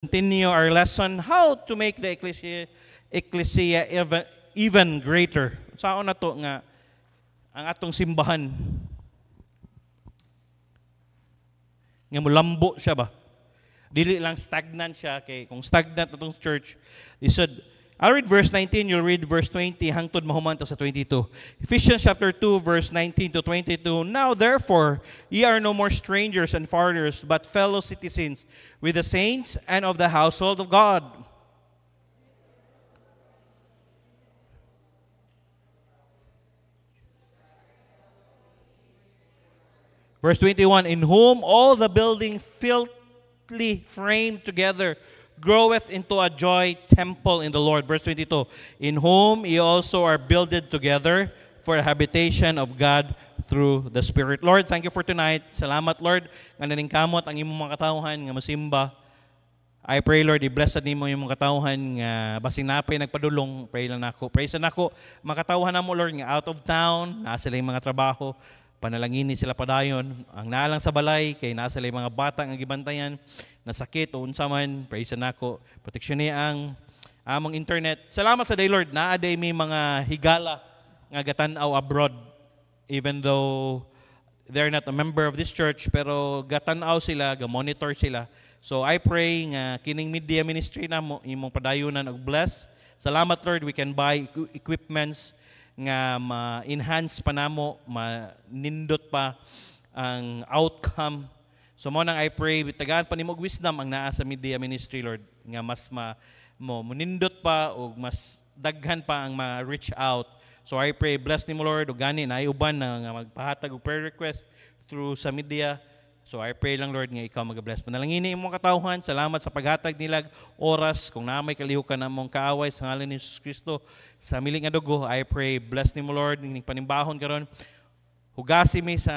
Continue our lesson, how to make the ecclesia even greater. Saan na to nga ang atong simbahan nga mulambo siya ba? Dili lang stagnant siya kay kung stagnant atong church, I'll read verse 19, you'll read verse 20 hangtod mahuman ta sa 22. Ephesians chapter 2 verse 19 to 22. Now therefore, ye are no more strangers and foreigners, but fellow citizens with the saints and of the household of God. Verse 21, in whom all the building fitly framed together groweth into a joy temple in the Lord. Verse 22, in whom ye also are builded together for a habitation of God through the Spirit. Lord, thank you for tonight. Salamat, Lord, nga naningkamot ang imong mga katawhan nga masimba. I pray, Lord, i-blessed nimo yung mga katawhan nga basing napay nagpadulong. Pray lang nako. Praise na nako. Makatawhan na mo, Lord, nga out of town, nasa sila yung mga trabaho. Panalangini sila padayon. Ang naalang sa balay, kay nasa sila yung mga bata nga gibantayan, nasakit o unsa man, praise na nako. Proteksyon niya ang among internet. Salamat sa day, Lord. Naaday may mga higala nga gatanaw abroad. Even though they're not a member of this church, pero gatanaw sila, ga-monitor sila. So I pray nga kining media ministry na mo, imong padayunan og bless. Salamat, Lord, we can buy equipments nga ma-enhance pa namo, manindot pa ang outcome. So mo nang I pray, tagaan pa nimo og wisdom ang naa sa media ministry, Lord, nga mas munindot pa o mas daghan pa ang ma-reach out. So I pray, bless nimo, Lord, o gani na uban na nga magpahatag og prayer request through sa media. So I pray lang, Lord, nga ikaw mag-bless. Panalangini imong katawhan, salamat sa paghatag nilag oras kung na may kalihukan namong kaaway sa ngalan ni Jesus Kristo sa miling nga dugo. I pray, bless nimo, Lord, ning panimbahon karon. Hugasi mi sa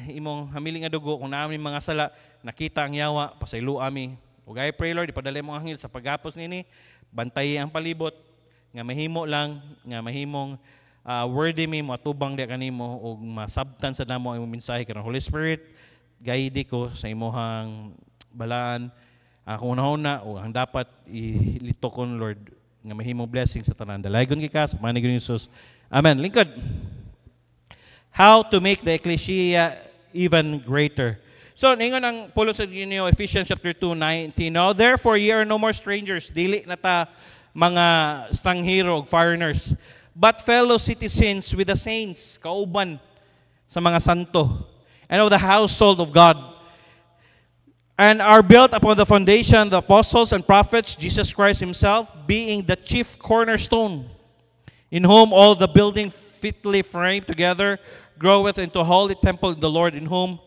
imong hamiling nga dugo kung namin mga sala nakita ang yawa, pasaylo ami. Ug I pray, Lord, ipadala mo ang anghel sa paggapos nini, bantayi ang palibot nga mahimo lang, nga mahimong worthy mi matubang di kanimo ug masabtan sa namo ang imong mensahe karon. Holy Spirit, guide ko sa imuhang balaan kung una o ang dapat ilito kon, Lord, nga mahimong blessing sa tanan. Dalaygon kita sa pangalan ni Jesus. Amen. Lingkod. How to make the ecclesia even greater. So, ningon ang pulo sa inyo, Ephesians chapter 2:19. Now, therefore, ye are no more strangers, dili na ta mga stranghero, foreigners, but fellow citizens with the saints, kauban sa mga santo, and of the household of God, and are built upon the foundation, the apostles and prophets, Jesus Christ himself being the chief cornerstone, in whom all the building fitly framed together groweth into a holy temple in the Lord, in whom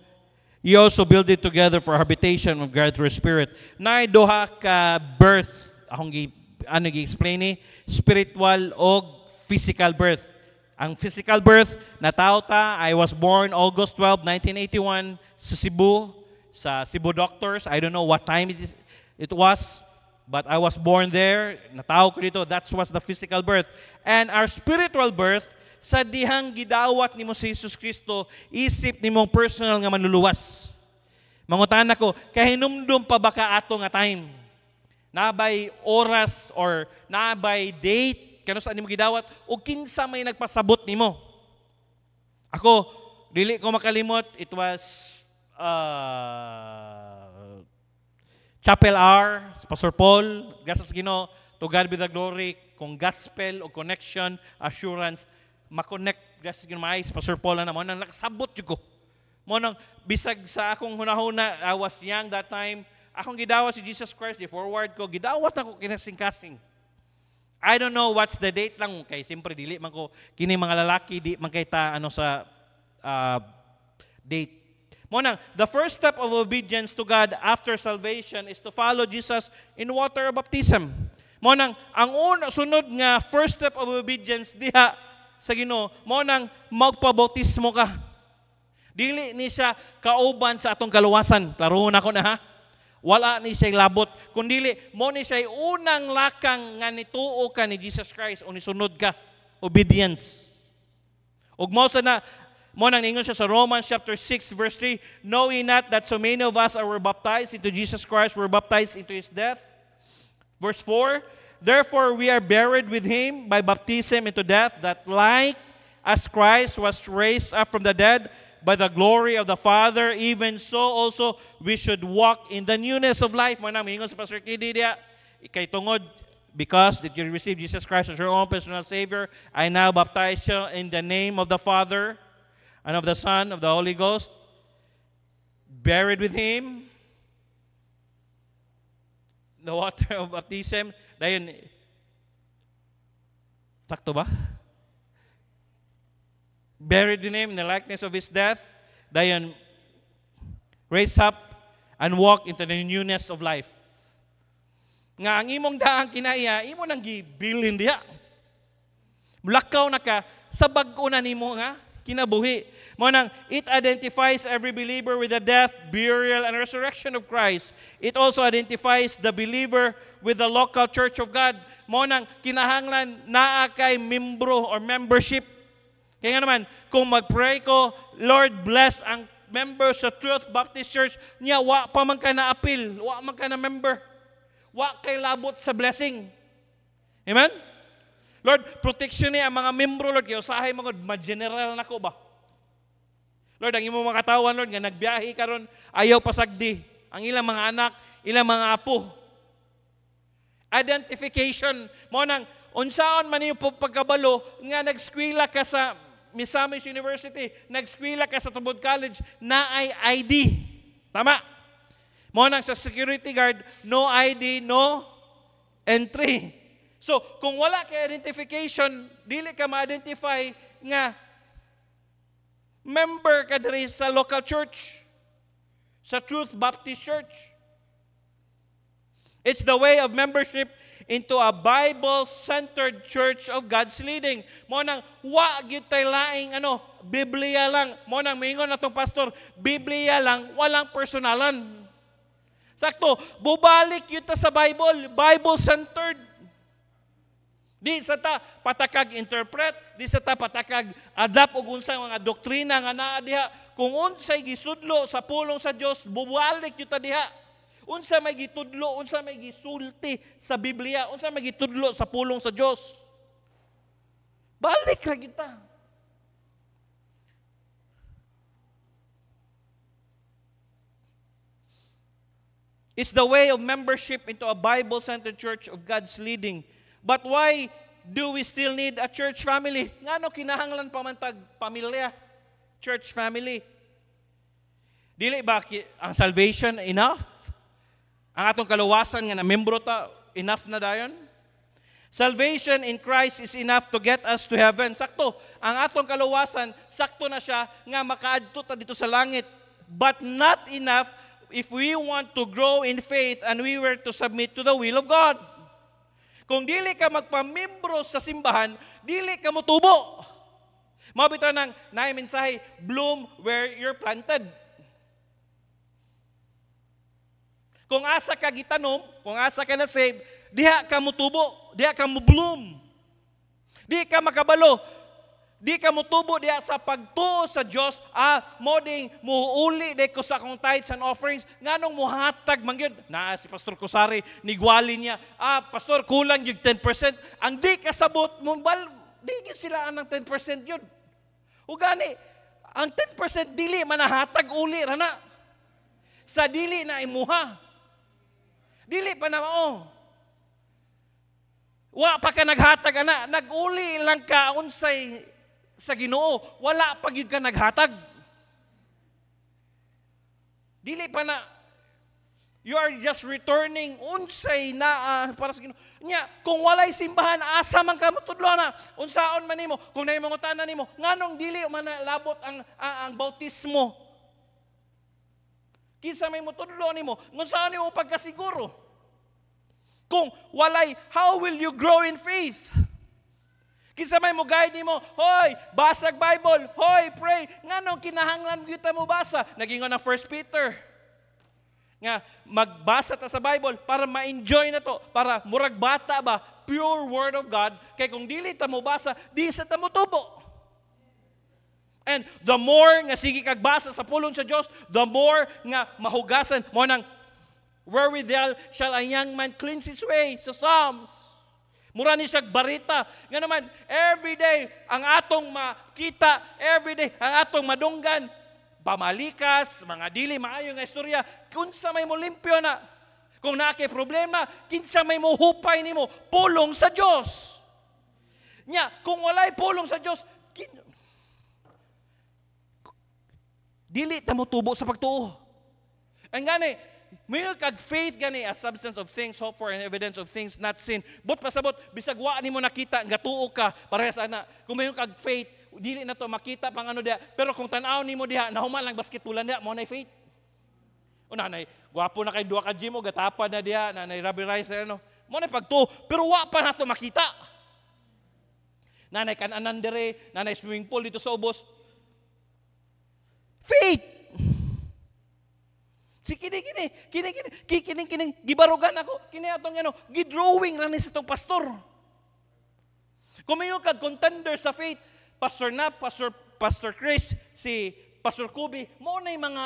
ye also build it together for habitation of God through Spirit. Naay duha ka birth, akong gi-explain ni, spiritual o physical birth. Ang physical birth, natao ta, I was born August 12, 1981 sa Cebu Doctors. I don't know what time it was, but I was born there. Natao ko dito, that was the physical birth. And our spiritual birth, sa dihang gidawat nimo si Jesus Kristo, isip nimong personal nga manluluwas. Mangutan ako, kahinumdum pa ba ka ato nga time? Nabay oras or nabay date, kano saan nimo gidawat, o kinsa may nagpasabot nimo? Ako, dili ko makalimot, it was chapel hour, Pastor Paul, gasas Ginoo, to God be the glory, kung gospel o connection, assurance, makonect, gasas Ginoo, maayos, Pastor Paul na mo, nang nakasabot ko. Mo nang bisag sa akong hunahuna, I was young that time, akong gidawat si Jesus Christ, di forward ko, gidawat ako kinasing-kasing. I don't know what's the date lang, kay siyempre dili man ko, kini mga lalaki, di man kita sa date. Mo nang, the first step of obedience to God after salvation is to follow Jesus in water baptism. Mo nang, ang sunod nga first step of obedience diha sa Ginoo, mo nang magpabautismo ka. Dili ni siya kauban sa atong kaluwasan. Klaro na ko na ha. Wala ni siya labot. Kundili, mo ni siya unang lakang nga nituo ka ni Jesus Christ o nisunod ka. Obedience. Ug mo sa na, mo nang ningon siya sa Romans chapter 6 verse 3, know ye not that so many of us are were baptized into Jesus Christ, were baptized into His death? Verse 4, therefore we are buried with him by baptism into death, that like as Christ was raised up from the dead by the glory of the Father, even so also we should walk in the newness of life. Mo nang mingon sa Pastor Kidi dia, ikay tungod, because that you receive Jesus Christ as your own personal Savior, I now baptize you in the name of the Father and of the Son, of the Holy Ghost, buried with him, the water of baptism. Dayon, sakto ba? Buried in him in the likeness of his death. Dayon, raise up and walk into the newness of life. Nga ang imong daang kinaya, imo nang gibilin diha. Mulakaw na ka, sa bag-o na nimo nga, kinabuhi. Mo nang, it identifies every believer with the death, burial, and resurrection of Christ. It also identifies the believer with the local church of God. Mo nang, kinahanglan naa kay membro or membership. Kaya nga naman, kung mag-pray ko, Lord, bless ang members sa Truth Baptist Church, niya, wa pa man ka na-appeal, wa man ka na-member. Wa kay labot sa blessing. Amen? Lord, protection niya ang mga membro, Lord. Kaya usahay mga ma-general na ko ba? Lord, ang imong mga katawan, Lord, nga nagbiyahe karon ayaw pasagdi. Ang ilang mga anak, ilang mga apo. Identification. Mo nang, unsaon man yung pagkabalo, nga nagskwila ka sa Misamis University, nagskwila ka sa Tubod College, na ay ID. Tama? Mo nang sa security guard, no ID, no entry. So, kung wala kay identification, dili ka ma-identify nga member ka diri sa local church, sa Truth Baptist Church. It's the way of membership into a Bible-centered church of God's leading. Mo nang wa gyud tay laing Biblia lang. Mo nang mingon natong pastor, Biblia lang, walang personalan. Sakto, bubalik yun ta sa Bible, Bible-centered. Di sa ta patakag interpret, di sa ta patakag adapt og unsang mga doktrina nga naa diha. Kung unsay gisudlo sa pulong sa Dios, bubalik yun ta diha. Unsa may gitudlo, unsa may gisulti sa Biblia, unsa may gitudlo sa pulong sa Dios. Balik ra kita. It's the way of membership into a Bible-centered church of God's leading. But why do we still need a church family? Ngano kinahanglan pa man tag pamilya, church family? Dili ba ang salvation enough? Ang atong kaluwasan nga na membro ta, enough na dayon? Salvation in Christ is enough to get us to heaven. Sakto, ang atong kaluwasan, sakto na siya nga makaadto ta dito sa langit. But not enough if we want to grow in faith and we were to submit to the will of God. Kung dili ka magpamimbro sa simbahan, dili ka motubo. Mabito ng mensahe, bloom where you're planted. Kung asa ka gitanom, kung asa ka na save, diha ka motubo, diha ka mo-bloom. Di ka makabalo. Di ka motubo diha sa pagtuo sa Dios, moding muuli de ko sa akong tithes and offerings, nganong muhatag mangyud. Na si Pastor Kusari nigwali niya, pastor kulang yung 10%. Ang di kasabot mo di gyud sila ang 10% yun. Ugani, ang 10% dili manahatag uli rana. Sa dili na imuha. Dili pa na mao. Wa pa ka naghatag ana, naguli lang ka unsay sa Ginoo, wala pa gyud ka naghatag. Dili pa na, you are just returning unsay na para sa Ginoo. Nya, kung walay simbahan, asa man ka matudlo na, unsaon man nimo, kung naimangutanan nimo, nganong dili man labot ang bautismo. Kinsa may mutudlo nimo, unsaon nimo pagkasiguro? Kung walay, how will you grow in faith? Kinsa may mo guide nimo, hoy, basag Bible, hoy, pray. Nganong kinahanglan kita mo basa? Nagingon na 1 Peter. Nga magbasa ta sa Bible para ma-enjoy na to, para murag bata ba, pure word of God. Kay kung dili ta mo basa, di sa ta mo tubo. And the more nga sige kag basa sa pulong sa Dios, the more nga mahugasan mo nang Wherewithal shall a young man cleanse his way, sa Psalms. Mura ni siya barita. Nga naman, everyday ang atong makita, everyday ang atong madunggan, pamalikas, mga dili, maayo nga istorya, kunsa may mo limpyo na. Kung naake problema, kinsa may mo hupay nimo, pulong sa Dios. Nya, kung walay pulong sa Dios, dili ta mo tubo sa pagtuo. Ang gani, may kag faith gani a substance of things hope for and evidence of things not seen. But pasabot bisag wa nimo nakita nga tuo ka parehas ana. Kung may kag faith dili na to makita pang ano dia. Pero kung tan-aw nimo diha nahuman lang basketulan dia mo na faith. O nanay, gwapo na kay duha ka gym o gatapa na diha, nanay Rabbi Rice ano. Mo na pagtuo pero wa pa nato makita. Nanay kan-anan dire, nanay swimming pool dito sa ubos. Faith. Si kini gibarugan ako, kini atong ano, gidrawing lang ni sa itong pastor. Kung may kag contender sa faith, Pastor Nap, Pastor Chris, si Pastor Kubi, mo na yung mga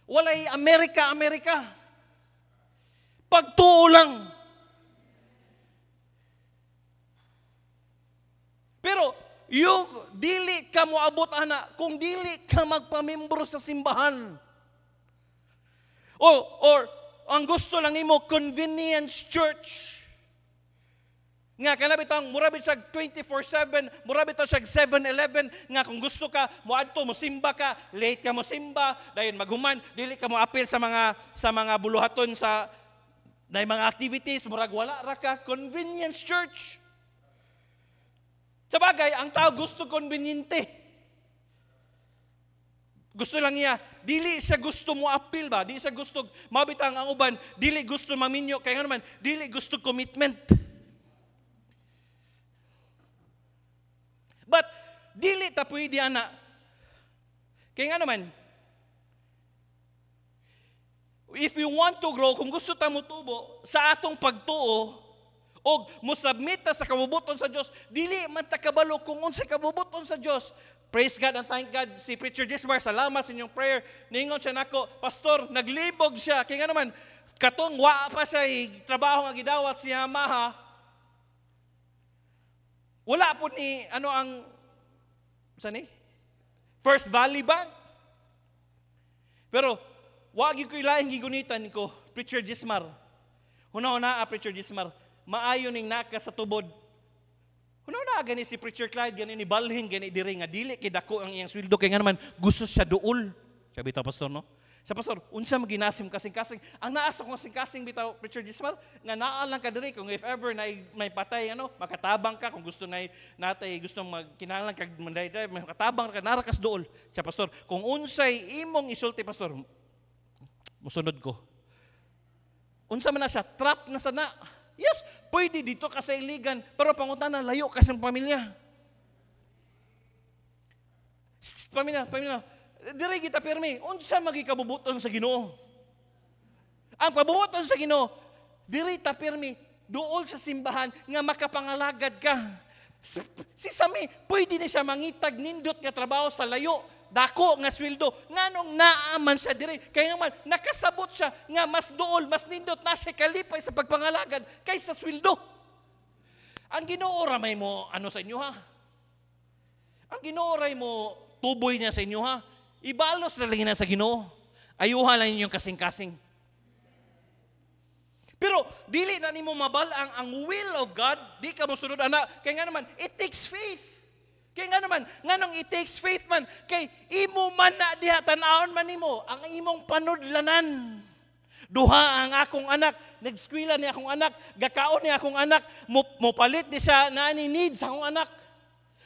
walay Amerika. Pagtuo lang. Pero, yung dili ka moabot ana, kung dili ka magpamembro sa simbahan, or ang gusto lang nimo convenience church. Nga kanabit ang murabit siya 24/7, murabit siya 7-Eleven, nga kung gusto ka moadto mo simba ka, late ka mo simba, dayon maghuman dili ka mo apil sa mga buluhaton sa mga activities, murag wala ra ka, convenience church. Sa bagay, ang tao gusto konbinyente. Gusto lang niya, dili siya gusto mo appeal ba? Dili siya gusto, mabitang ang uban, dili gusto maminyo, kaya nga naman, dili gusto commitment. But, dili ta pwede ana. Kaya nga naman, if you want to grow, kung gusto ta mo tubo, sa atong pagtuo, o musubmit ta sa kabubuton sa Dios, dili man ta kabalo kung unsay kabubuton sa Dios. Praise God and thank God. Si Preacher Jesmar, salamat sa inyong prayer. Ningon siya nako, Pastor, naglibog siya. Kaya nga naman, katong wa pa siya trabaho nga gidawat si Yamaha. Wala po ni, saan First Valley Bank. Pero, wag yung kailaing gigunitan ko, Preacher Jesmar. Huna-huna, Preacher Jesmar, maayo ning naka sa tubod. Huna-huna, gani si Preacher Clyde, gani ni Balhing, gani diri nga, dili kay dako ang iyang sweldo, kaya nga naman, gusto siya duol. Siya bitaw, Pastor, no? Sa Pastor, unsa maginasim kasing-kasing. Ang naasa kong kasing-kasing bitaw, Preacher Jesmar, nga naalang ka diri, kung if ever na may patay, makatabang ka, kung gusto na natay, gusto magkinalang kag manday, makatabang ka, narakas duol. Siya, Pastor, kung unsay imong isulti, Pastor, musunod ko. Unsa man na siya, trap na sana. Yes, pwede dito ka sa iligan, pero pangutana, layo ka sa pamilya. Pamilya. Diri kita pirmi, unsa magikabubuton sa Ginoo? Ang pabubuton sa Ginoo, diri ta pirmi, duol sa simbahan nga makapangalagad ka. Si Sami, pwede na siya mangitag nindot nga trabaho sa layo, dako nga sweldo, nganong naaman siya diri. Kaya naman, nakasabot siya nga mas dool, mas nindot na siya kalipay sa pagpangalagad kaysa sweldo. Ang Ginoo ramay mo, sa inyo ha? Ang Ginoo ray mo, tuboy niya sa inyo ha? Ibalos na lang na sa Ginoo. Ayuha lang inyong kasing-kasing. Pero, dili na nimo mabalang ang will of God, di ka mo sunod, anak. Kaya nga naman, it takes faith. Kaya nga naman, nganong it takes faith man, kay imo man na diha, tanahon man nimo, ang imong panudlanan. Duha ang akong anak, nag-eskwela ni akong anak, gakaon ni akong anak, mopalit di siya na ni-need sa akong anak.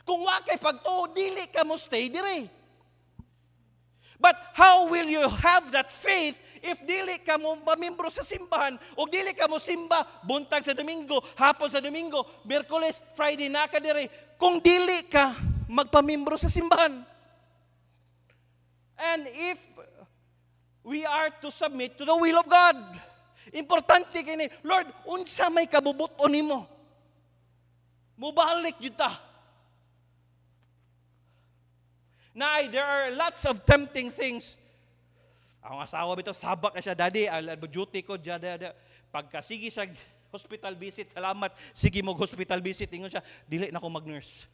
Kung wakay pagtuo, dili ka mo stay dire. But how will you have that faith if dili ka mo pamimbro sa simbahan o dili ka mo simba buntag sa Domingo, hapon sa Domingo, Miyerkules, Friday na ka dire, kung dili ka magpamimbro sa simbahan. And if we are to submit to the will of God, importante kini, Lord, unsa may kabubuton nimo? Mubalik yun ta. Nay, there are lots of tempting things. Akong asawa bitaw sabak ka siya, daddy, duty ko, dada. Pagka sige sa hospital visit, salamat, sige mo hospital visit, ingon siya, dili na ko mag-nurse.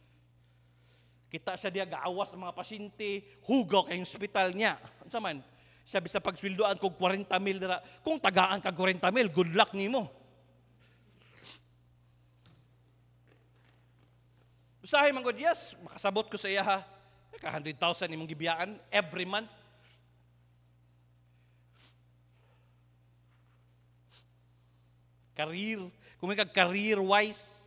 Kita siya diya gaawas sa mga pasyente, hugaw kay hospital niya. Ano man? Sabi sa pagswildoan kog 40 mil dira. Kung tagaan ka 40 mil, good luck nimo. Usahay man gud, yes, makasabot ko sa iya ha. Ka 100,000 imong gibiyaan every month. Career, kung may career-wise.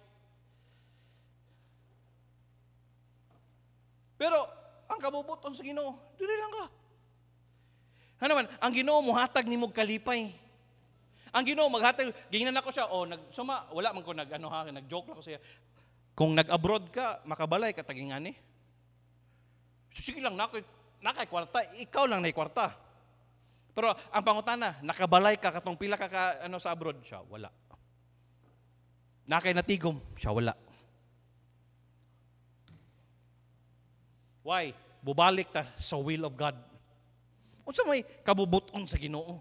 Pero, ang kabubuton sa Ginoo, dili lang ka. Ano man, ang Ginoo muhatag ni mong kalipay. Ang Ginoo maghatag, gingnan ako siya, wala man ko nag-joke lang ko siya. Kung nag-abroad ka, makabalay ka tagingani. Sige lang, nakay kwarta, ikaw lang na kwarta. Pero ang pangutana, nakabalay ka katong pila ka sa abroad, siya wala. Nakay natigom, siya wala. Why? Bubalik ta sa will of God. Unsa may kabubuton sa Ginoo?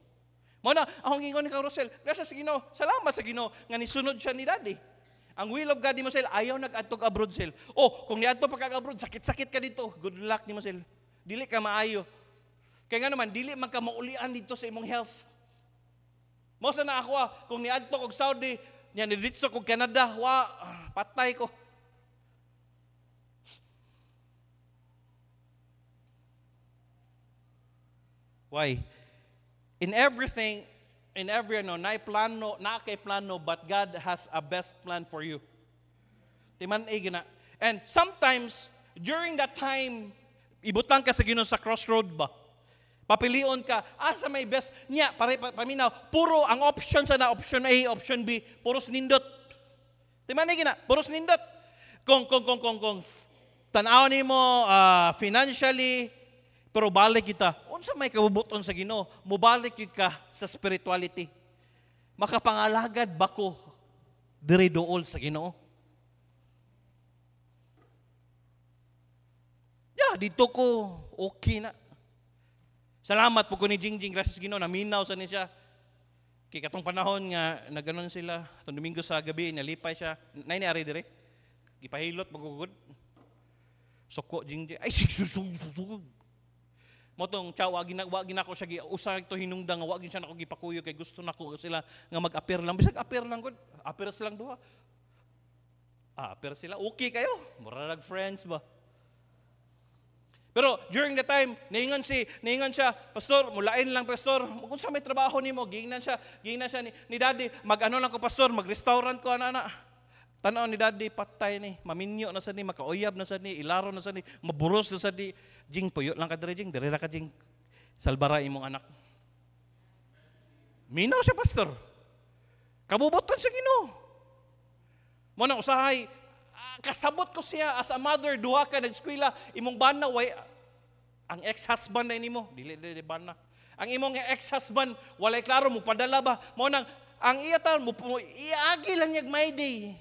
Mao na akong ingon ni Rosel, grasya sa Ginoo, salamat sa Ginoo nga nisunod siya ni Daddy. Ang will of God ni Mosel, ayaw nag-adtog abroad sel. Kung niadto pa ka abroad, sakit-sakit ka dito. Good luck ni Mosel. Dili ka maayo. Kaya nga naman, dili man ka maulian dito sa imong health. Mao sa na ako kung niadto kog Saudi, nya niditso kog Canada, patay ko. Why? In everything, na kay plano, but God has a best plan for you. Timan-igina. And sometimes, during that time, ibutang ka sa Ginoo sa crossroad ba? Papilion ka, asa may best niya, paminaw, puro ang option option A, option B, puros nindot. Timan-igina, puros nindot. Kung tanaw nimo financially, pero balik kita, unsa may kabubuton sa Ginoo, mubalik ka sa spirituality. Makapangalagad ba ko diri dool sa Ginoo? Dito ko okay na. Salamat po ko ni Jingjing, gracias Ginoo, naminaw sa niya. Kay katong panahon nga naganon sila, itong Domingo sa gabi nalipay siya. Nay ni ari dire. Gipahilot magugod. Soko Jingjing. Ay susug. Motong wagin ako siya usa to hinungdan nga wagin siya nako gipakuyo kay gusto nako sila nga mag-appear lang bisag appear lang gud appear silang duha appear sila okay kayo mura nag friends ba. Pero during the time niingon siya, pastor mulain lang pastor unsa may trabaho nimo gingnan siya ni daddy mag-ano lang ko pastor mag-restaurant ko ana. Tanaw ni daddy patay ni, maminyo na sa ni, makauyab na sa ni, ilaro na sa ni, maburos na sa ni. Jing, puyo lang ka dire ra ka Jing. Salbara imong anak. Minaw siya pastor. Kabubuton sa Ginoo. Mo nang usahay, kasabot ko siya as a mother, duha ka nag-eskwela, imong bana way ang ex-husband na nimo, dili bana. Ang imong ex-husband walay klaro mo padala ba? Mo nang ang iya ta mo iagi lang yag may day.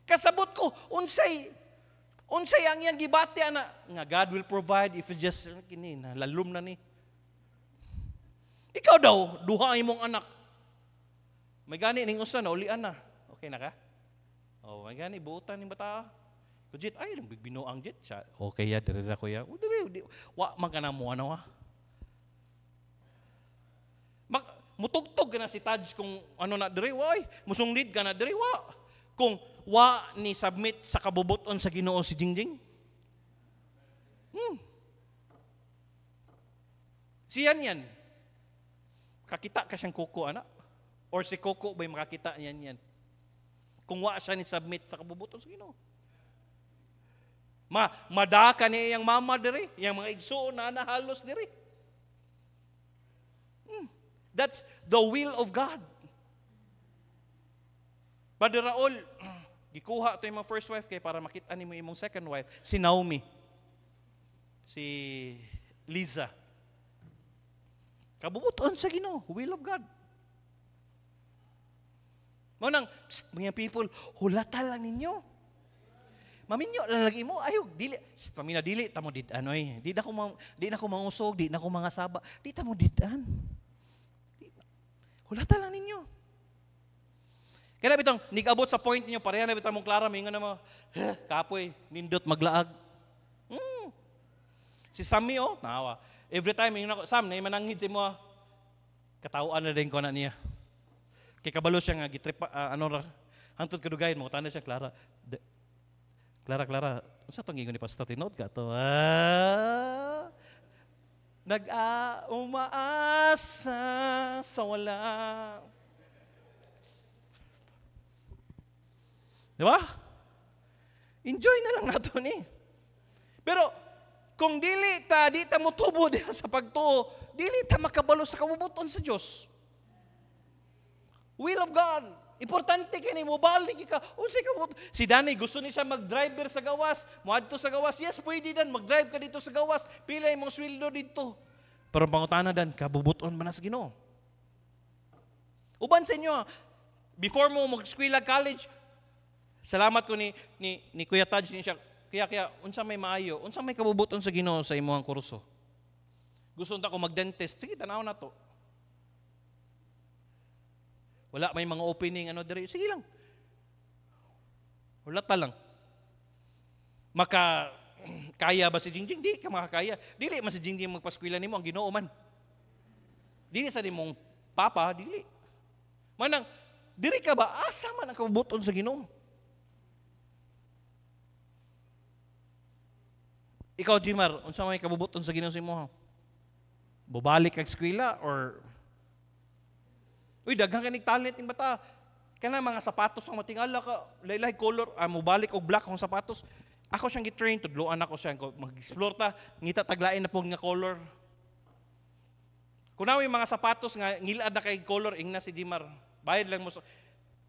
Kasabot ko, unsay ang iyang gibati ana nga God will provide if you just kini na lalum na ni. Ikaw daw duha imong anak. May gani ning usa na ulian na. Okay na ka? May gani buutan ning bata. Kujit ay lang binuang jet siya. Okay ya dire ko ya. Wa man kana mo ano mutugtog ka na si Taj kung ano na dire, musunglid ka na dire, kung ni submit sa kabubuton sa Ginoo si Jingjing. Siyan yan. Kakita ka siyang kuko, anak? Or si Coco ba'y makakita niyan yan? Kung siya ni submit sa kabubuton sa Ginoo. Madaka niya yung mama dire, yung mga igsoon na nahalos dire. That's the will of God. Brother Raul, gikuha ito yung mga first wife kay para makita ni mo yung second wife, si Naomi, si Liza. Kabubuton sa Ginoo, will of God. Manang, mga people, hulata lang ninyo. Maminyo lang lagi mo, ayog, dili. Pamina, dili, tamo did, di na ko mangusog, di na ko mga saba, di tamo didan. Hulata lang ninyo. Kaya bitong, nigabot sa point ninyo, pareha na bitong mong klara, mingon na mo, kapoy, nindot, maglaag. Si Sammy, nawa. Every time, Sam, na mananghid si mo, katawaan na din ko na niya. Kay kabalo siya nga, gitrip, hangtod kadugayin mo, tanda siya, Clara, unsa tong ingon ni Pastor Tinod ka to? Umaasa sa wala. Di ba? Enjoy na lang nato ni. Pero kung di ta mo tubo diha sa pagtuo, dili ta makabalo sa kabubuton sa Dios. Will of God. Importante kini mo balik ka. Unsay ka si Danny gusto ni siya mag-driver sa gawas, moadto sa gawas. Yes, pwede dan mag-drive ka dito sa gawas. Pila imong sweldo dito. Pero pangutana dan kabubuton man sa Ginoo. Uban sa inyo, before mo mag-eskwela college, salamat ko ni Kuya Taj ni siya. Kaya unsa may maayo, unsa may kabubuton sa Ginoo sa imong kurso. Gusto ta ko mag-dentist, sige tanaw na to. Wala may mga opening dire. Sige lang. Wala ta lang. Kaya ba si Jingjing? Di ka makakaya. Dili man si Jingjing magpaskwela nimo ang Ginoo man. Dili sa nimong papa, dili. Manang diri ka ba asa man ang kabubuton sa Ginoo? Ikaw, Jimar, unsa may kabubuton sa Ginoo sa imo? Bubalik kag eskwela or uy, daghang kanig talent ning bata. Kana mga sapatos ang matingala ka, laylay color, mobalik og black ang sapatos. Ako siyang gitrain, tudloan ako siya, mag-explore ta, ngita taglain na po nga color. Kung na yung mga sapatos nga ngilad na kay color, ingna si Jimar. Bayad lang mo,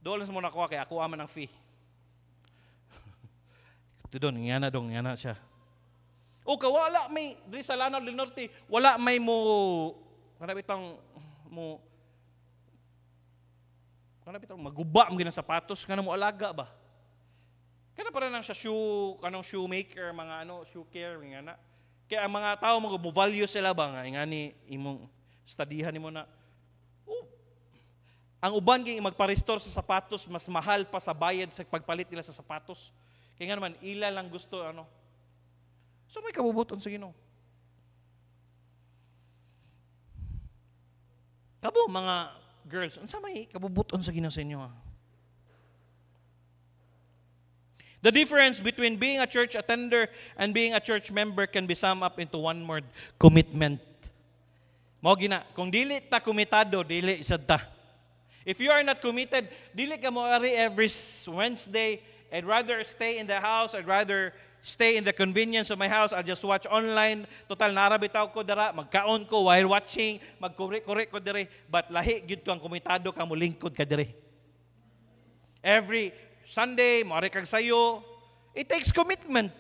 doon mo nakuha kay ako aman ang fee. Ito doon, nga na siya. O kawala may, diri sa Lanao del Norte, wala may mo, kanabitang mo, maguba ang ginang sapatos, kana mo alaga ba? Kana para nang siya kanang shoemaker, mga shoe care, nga na. Kaya ang mga tao mo value sila ba nga ingani imong studyhan nimo na. Ang uban kay magpa-restore sa sapatos mas mahal pa sa bayad sa pagpalit nila sa sapatos. Kaya nga naman ila lang gusto So may kabubuton sa Ginoo. Kabo mga girls, unsa may kabubuton sa Ginoo sa inyo? The difference between being a church attender and being a church member can be summed up into one word: commitment. Mao gina, kung dili ta komitado, dili sad ta. If you are not committed, dili ka mo every Wednesday, I'd rather stay in the house, I'd rather stay in the convenience of my house, I'll just watch online. Total, narabitaw ko dara, magkaon ko while watching, magkurek-kurek ko dire. But lahi, gyud kang komitado ka mo lingkod ka dire. Every Sunday, moari kag sayo. It takes commitment.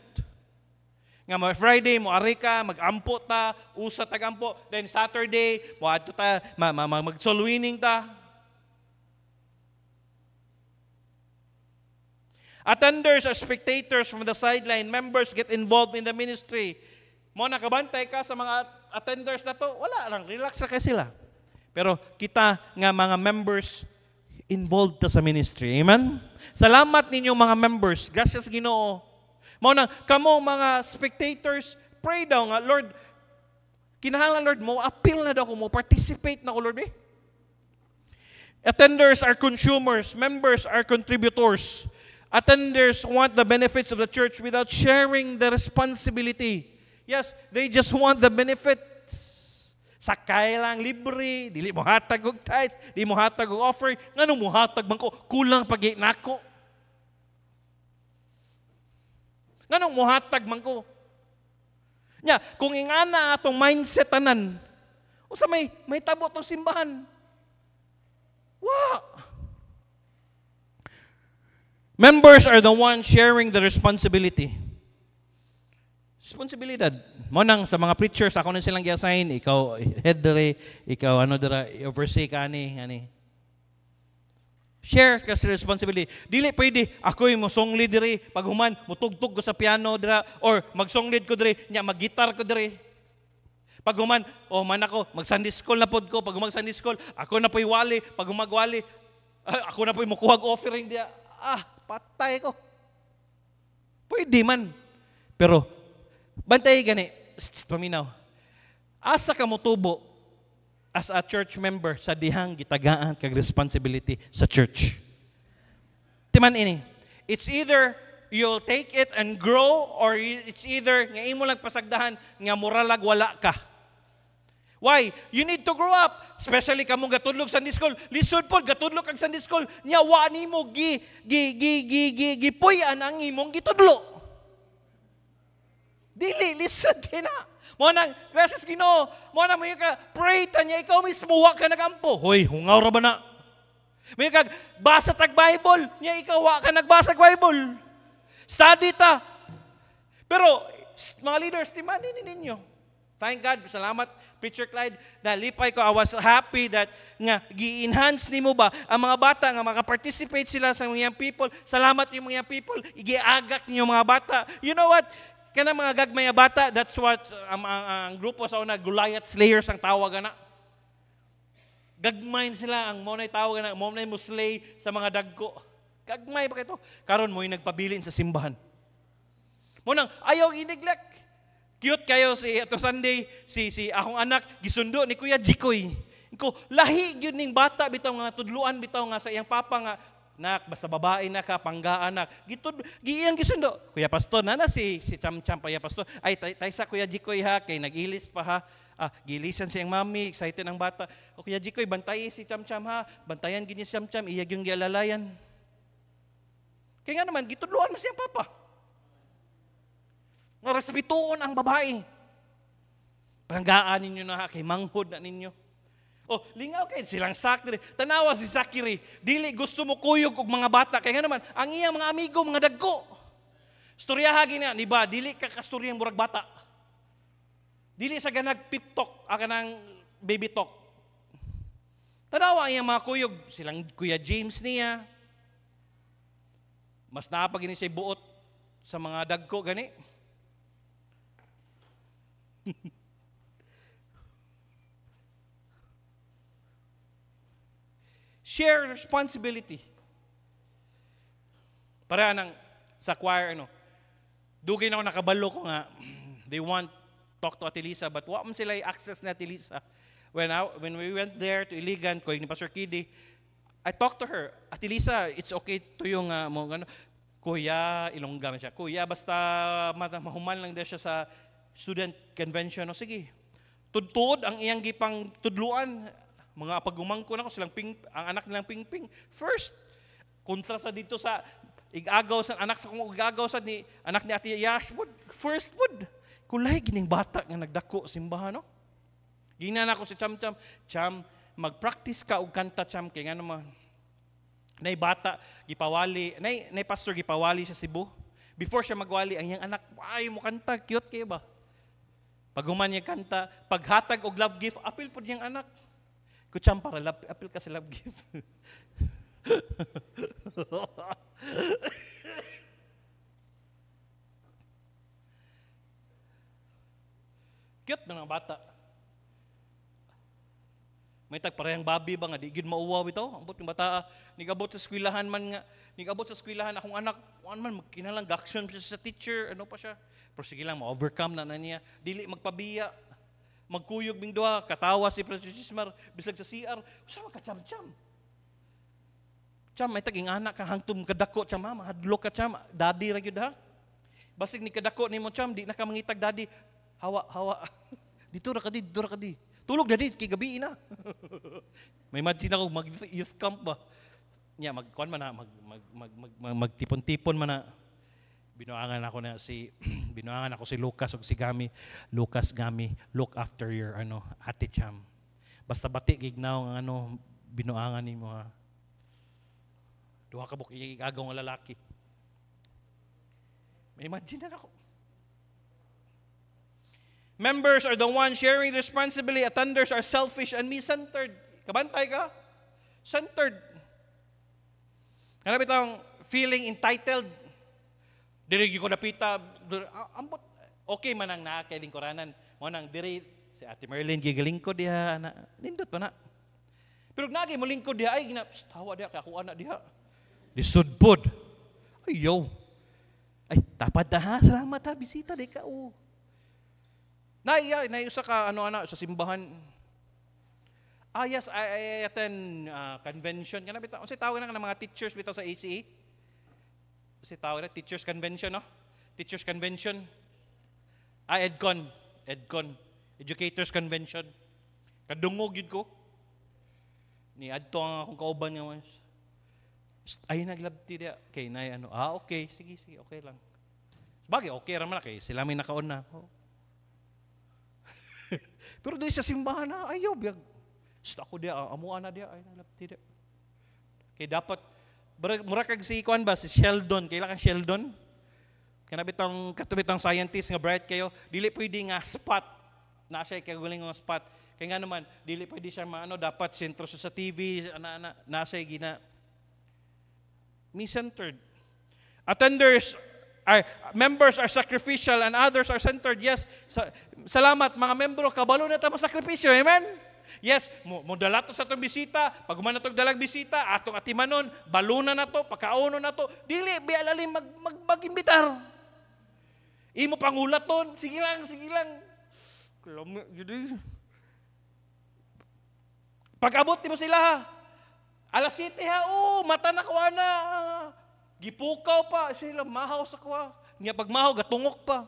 Nga mo Friday, moari ka, mag-ampo ta, usa tag-ampo. Then Saturday, moadto ta, mag-soul winning ta. Attenders or spectators from the sideline, members get involved in the ministry. Mo nakabantay ka sa mga attenders na to, wala lang, relax na kayo sila. Pero kita nga mga members involved ta sa ministry. Amen? Salamat ninyo mga members. Gracias Ginoo. Mo na kamo mga spectators, pray daw nga, Lord, kinahanglan Lord mo appeal na daw ko mo participate na ko Lord eh. Attenders are consumers, members are contributors. Attenders want the benefits of the church without sharing the responsibility. Yes, they just want the benefits. Sakay lang, libre, dili mo hatag og tithes, di mo hatag og offering. Ngano mo hatag man ko? Kulang pag nako. Ngano mo hatag man ko? Nya, kung ingana atong mindset tanan, usa may tabo tong simbahan. Wow! Members are the ones sharing the responsibility. Responsibilidad. Mo nang sa mga preachers, ako na silang i-assign, ikaw head dere, ikaw dere, oversee ka ani. Share ka sa responsibility. Dili pwede ako'y mosunglid diri pag human mutugtog ko sa piano dira or magsunglid ko diri nya maggitar ko diri. Pag human man ako mag Sunday school na pod ko pag mag Sunday school ako na po'y wali pag humagwali ako na po'y mokuha og offering dia. Patay ko. Pwede man. Pero bantay gani paminaw. Asa ka motubo as a church member sa dihang gitagaan kag responsibility sa church. Timan ini. It's either you'll take it and grow or it's either nga imo lang pasagdahan nga muralag wala ka. Why? You need to grow up. Especially kamo gatudlog Sunday school. Lisod pod gatudlog kag Sunday school. Nya wa nimo gipuy-an ang imong gitudlo. Dili lisod kina. Mo nang gracias Ginoo. Mo nang may ka pray ta niya ikaw mismo wa ka nagampo. Hoy, hungaw ra ba na? May kag basa tag Bible, niya ikaw wa ka nagbasa tag Bible. Study ta. Pero mga leaders, timanin ninyo. Thank God, salamat Preacher Clyde. Nalipay ko, I was happy that nga gi-enhance nimo ba ang mga bata nga maka-participate sila sa mga people. Salamat yung mga people, igiagak niyo mga bata. You know what? Kana mga gagmay bata, that's what ang grupo sa una, Goliath Slayers ang tawag na. Gagmay sila, ang monay tawag na, monay mo slay sa mga dagko. Gagmay ba ito? Karon mo yung nagpabilin sa simbahan. Munang, ayaw i-neglect. Cute kayo si ato Sunday, si akong anak, gisundo ni Kuya Jikoy. Ko, lahi yun ning bata, bitaw nga tudluan, bitaw nga sa iyang papa nga, nak, basta babae na ka, panggaan na. Giyang gisundo. Kuya Pastor, nana si Cham Cham, Kuya Pastor. Ay, tay sa Kuya Jikoy ha, kay nag-ilis pa ha. Gilisan siyang mami, excited ang bata. O Kuya Jikoy, bantay si Cham Cham ha. Bantayan gini si Cham Cham, iyag yung gialalayan. Kaya nga naman, gitudluan mo siyang papa. Narasabituon ang babae. Panggaan ninyo na ha, kay manghod na ninyo. Lingaw kayo, silang Sakiri. Tanawa si Sakiri. Dili gusto mo kuyog og mga bata. Kaya nga naman, ang iyang mga amigo, mga dagko. Storyahagi na, di ba? Dili ka kastoryang murag bata. Dili sa ganag pip talk, kanang baby talk. Tanawa ang iyang mga kuyog. Silang Kuya James niya. Mas napagini siya buot sa mga dagko, gani. Share responsibility. Para nang sa choir, dugay na ako nakabalo ko nga, they want talk to Ate Lisa, but wa man sila access na Ate Lisa. When we went there to Iligan, ko ni Pastor Kiddy, I talked to her, Ate Lisa, it's okay to yung, Kuya, Ilongga man siya. Kuya, basta mahuman lang din siya sa student convention. Sige, tudtuod ang iyang gipang tudluan. Mga pagumangko na ko silang ang anak nilang Pingping. First, kontra sa dito sa igagaw sa anak sa kung igagaw sa ni anak ni Ate Yashwood. First wood. Kulay gining bata nga nagdako simbahan, no? Ginan ako si Cham Cham. Cham, mag-practice ka og kanta Cham kay nga naman. Nay bata gipawali, nay pastor gipawali sa Cebu. Before siya magwali ang iyang anak, ay mo kanta, cute kayo ba? Pag human niya kanta, paghatag og love gift, apil po niyang anak. Kutsam para apil ka sa love gift. Cute na ng bata. May tagparehang babi ba nga, di gid mauwaw ito. Ang buting bata, nigabot sa eskwelahan man nga, nigabot sa eskwelahan, akong anak, man, magkinalang gaksyon sa teacher, ano pa siya. Pero sige lang, ma-overcome na niya. Dili magpabiya. Magkuyog bing duha, katawa si President Chismar, bisag sa CR, sama ka Cham. Cham, may taging anak ka, hangtum kadako, Cham, ha, mahadlok ka, Cham, daddy ra gyud ha. Basig ni kadako ni mo, Cham, di na ka mangitag daddy, hawa. dito ra ka di. Tulog daddy, kay gabi na. May imagine ako, mag-youth camp ba? Nya, magkuhan man na, magtipon-tipon man na. Binuangan ako si Lucas o si Gami. Lucas, Gami, look after your Ate Cham. Basta bati gignaw ang binuangan ni mo ha. Duha ka buk igagaw nga lalaki. May imagine na ako. Members are the ones sharing the responsibility. Attenders are selfish and me-centered. Kabantay ka? Centered. Kana bitong feeling entitled. Diri ko napita, ambot okay man ang naa kay lingkuranan. Mo nang diri si Ate Merlin gigalingkod diha na nindot pa na. Pero nagi mo lingkod diha ay tawa diha kay ako anak diha. Disudpod. Ayaw. Ay tapad ta ha, salamat ha, bisita di ka o. Usa ka ano sa simbahan. Yes, I attend convention. Kana bitaw, unsay tawag na mga teachers bitaw sa ACE? Unsay tawag na teachers convention, no? Teachers convention. EDCON, educators convention. Kadungog yun ko. Ni adto ang akong kauban nga mas. Ay naglabti dia kay nay ano. Okay, sige, okay lang. Bagay okay ra man kay sila may nakaon na. Oh. Pero doon sa simbahan na, ayaw, biyag. Ako dia, amuan na dia, ay naglapti dia. Kaya dapat, mura kag si Ikuan ba, si Sheldon, kailangan Sheldon? Kaya katubitang scientist nga bright kayo, dili pwede nga spot, na siya kagaling nga spot. Kaya nga naman, dili pwede siya dapat sentro sa TV, na siya gina. Me-centered. Members are sacrificial and others are centered. Yes, salamat mga membro, kabalo na ta masakripisyo. Amen? Yes, mo dalato sa itong bisita, pag man na itong dalag bisita, atong atimanon, baluna na to, pagkauno na to, dili, bialalim mag-imbitar. Imo pangulaton, sige lang. Pag-abot mo sila ha, alas 7 ha, mata na kuha na. Gipukaw pa, sila mahaw sa kuha. Nga pag mahaw, gatungok pa.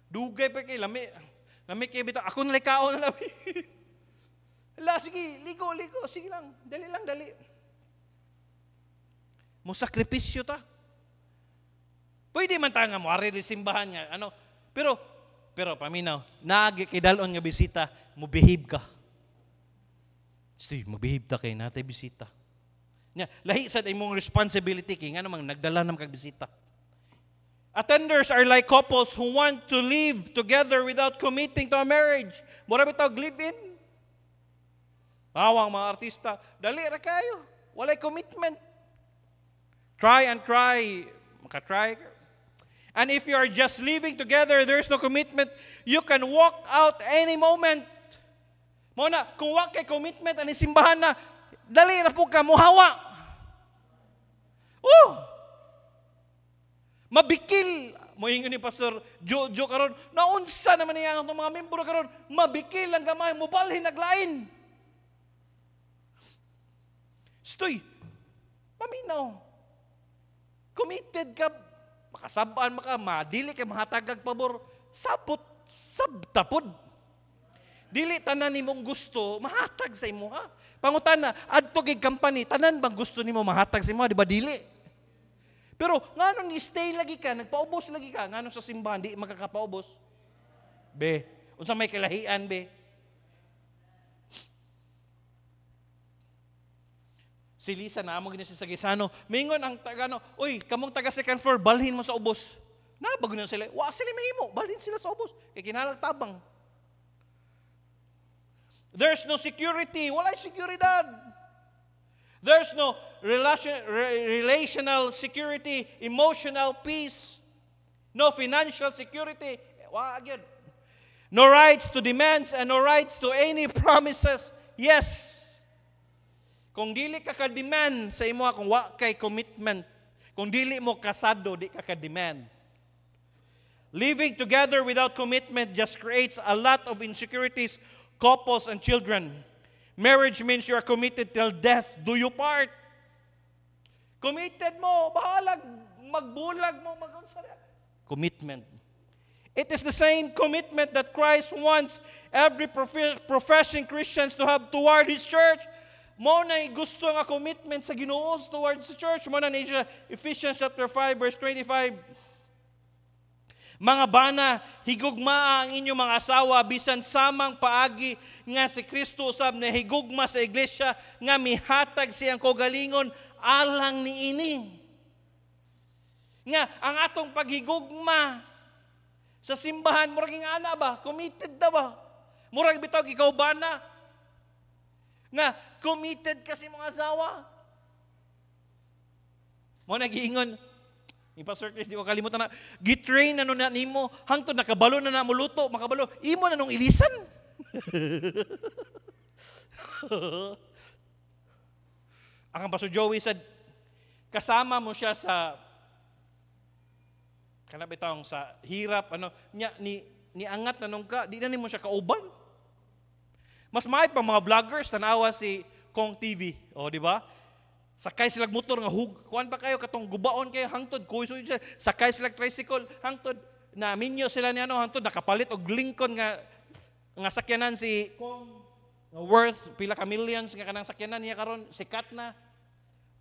Dugay pa kay lami. Lami kay bitaw, ako nalikao na lami. Hala, sige, ligo, sige lang, dali. Musakripisyo ta. Pwede man ta nga mo, ari rin simbahan nga, pero paminaw, kidalon nga bisita, mo behave ka. Steve, mag-behave ta kay natay bisita. Lahi sa imong responsibility kay nga namang nagdala nam kag bisita. Attenders are like couples who want to live together without committing to a marriage. Mura bitaw live-in. Awang mga artista, dali ra kayo. Walay commitment. Try. Maka-try. And if you are just living together, there's no commitment, you can walk out any moment. Muna, kung wag kay commitment, ani simbahan na, dali na po ka, muhawa. Mabikil. Moingon ni Pastor Jojo karon, naunsa naman niya ang mga membro karon, mabikil ang gamay, mubalhin naglain. Stoy, paminaw. Committed ka, makasabaan maka, madili ka, mahatagag pabor, sabtapod. Dili tanan nimong gusto, mahatag sa imo ha. Pangutana, adto gig company, tanan bang gusto nimo mahatag sa imo, di ba dili? Pero nganong ni stay lagi ka, nagpaubos lagi ka, nganong sa simbahan di makakapaubos? Be, unsa may kalahian be? Si Lisa na among gina si Sagisano, mingon ang tagano, oy, kamong taga second floor, balhin mo sa ubos. Na bago na sila, wa sila mahimo, balhin sila sa ubos. Kay kinalag tabang. There's no security. Walay seguridad. There's no relational security, emotional peace, no financial security. Wagid. No rights to demands and no rights to any promises. Yes. Kung dili ka ka-demand sa imo, kung wa kay commitment, kung dili mo kasado, di ka ka-demand. Living together without commitment just creates a lot of insecurities, couples and children. Marriage means you are committed till death do you part. Committed mo, bahalag, magbulag mo, commitment. It is the same commitment that Christ wants every professing Christians to have toward His church. Mo na gusto nga commitment sa Ginoo towards the church. Mo na Ephesians chapter 5 verse 25. Mga bana, higugma ang inyong mga asawa bisan samang paagi nga si Kristo usab na higugma sa iglesia nga mihatag siyang kaugalingon alang niini. Nga ang atong paghigugma sa simbahan murag ana ba? Committed na ba? Murag bitaw ikaw bana nga committed kasi mga asawa. Mo nagiingon, ni Pastor Chris, di ko kalimutan na, gitrain na na nimo, hangtod nakabalo na na muluto, makabalo, imo na nung ilisan. Ang Pastor Joey said, kasama mo siya sa kanabitang sa hirap, ni angat na nung ka, di na mo siya kauban. Mas mahal pa mga vloggers, tanawa si Kong TV, di ba? Sakay sila motor nga kuan pa kayo katong gubaon kayo hangtod kuiso siya. Sakay sila tricycle hangtod na minyo sila ni hangtod nakapalit og Lincoln nga sakyanan si Kong worth pila ka millions nga kanang sakyanan niya karon sikat na.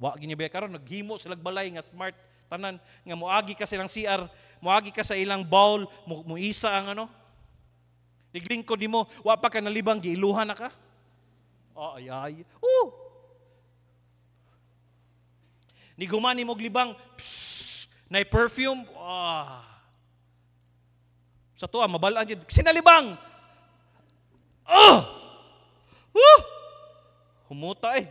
Wa ginibe karon naghimo sila balay nga smart tanan nga moagi ka silang CR, moagi ka sa ilang bowl, muisa ang Liglingkod nimo, wa pa ka nalibang giiluhan na ka. Ay. Ni gumani mo glibang, na perfume, sa tuwa, mabalaan yun. Sinalibang! Humuta eh.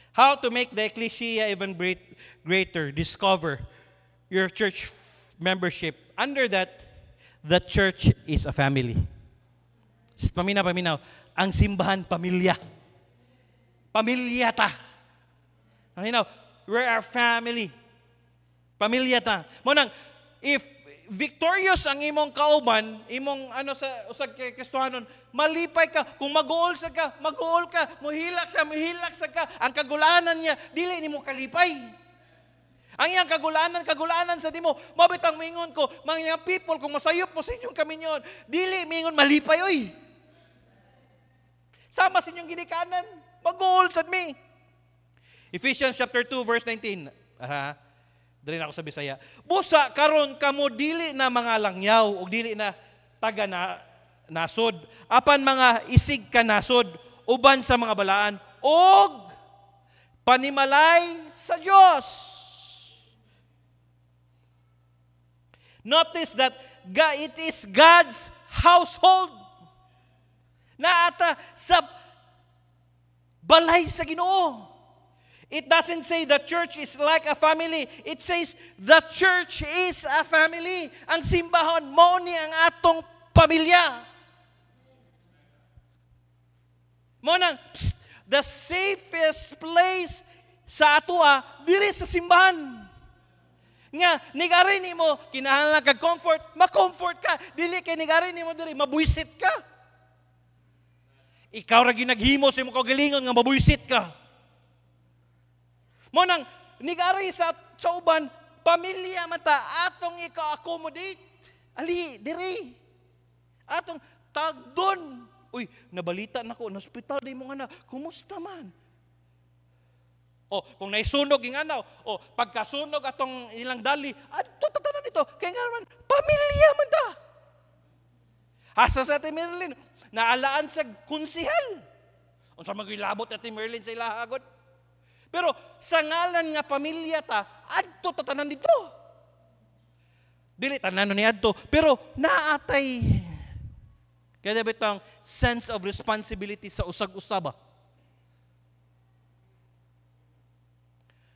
How to make the ecclesia even greater. Discover your church membership. Under that, the church is a family. Paminaw. Ang simbahan, pamilya. Pamilya ta. Paminaw, we're our family. Pamilya ta. Munang, if victorious ang imong kauban, imong sa usag kay Kristohanon, malipay ka, kung mag-uol ka, muhilak sa ka, ang kagulanan niya, dili nimo kalipay. Ang iyang kagulanan sa dimo, mabitang mingon ko, mga people, kung masayop mo sa inyong kaminyon, dili mingon malipay, oy. Sama sa inyong ginikanan, mag-uol sa me. Ephesians chapter 2, verse 19. Dali na ako sa Bisaya. Busa karon kamo dili na mga langyaw o dili na taga na nasod. Apan mga isig ka nasod uban sa mga balaan og panimalay sa Dios. Notice that it is God's household. Naata sa balay sa Ginoo. It doesn't say the church is like a family. It says the church is a family. Ang simbahon mo ni ang atong pamilya. Mo nang the safest place sa atoa diri sa simbahan. Nga nigari nimo kinahanglan kag comfort, ma-comfort ka. Dili kay nigari nimo diri mabuisit ka. Ikaw ra ginaghimo sa imong kagalingon nga mabuisit ka. Mo nang nigari sa uban pamilya mata atong ika-accommodate. Ali diri. Atong tagdon. Uy, nabalita nako na ospital di mo nga na. Kumusta man? Kung naisunog yung pagkasunog atong ilang dali, tatanan dito. Kaya nga naman, pamilya man ta. Hasa sa Ate Merlin, naalaan sa kunsihal. Unsa magilabot Ate Merlin sa ilahagod. Pero sa ngalan nga pamilya ta, adto tatanan dito. Dili tanan ni adto, pero naatay. Kaya bitang sense of responsibility sa usag-usaba.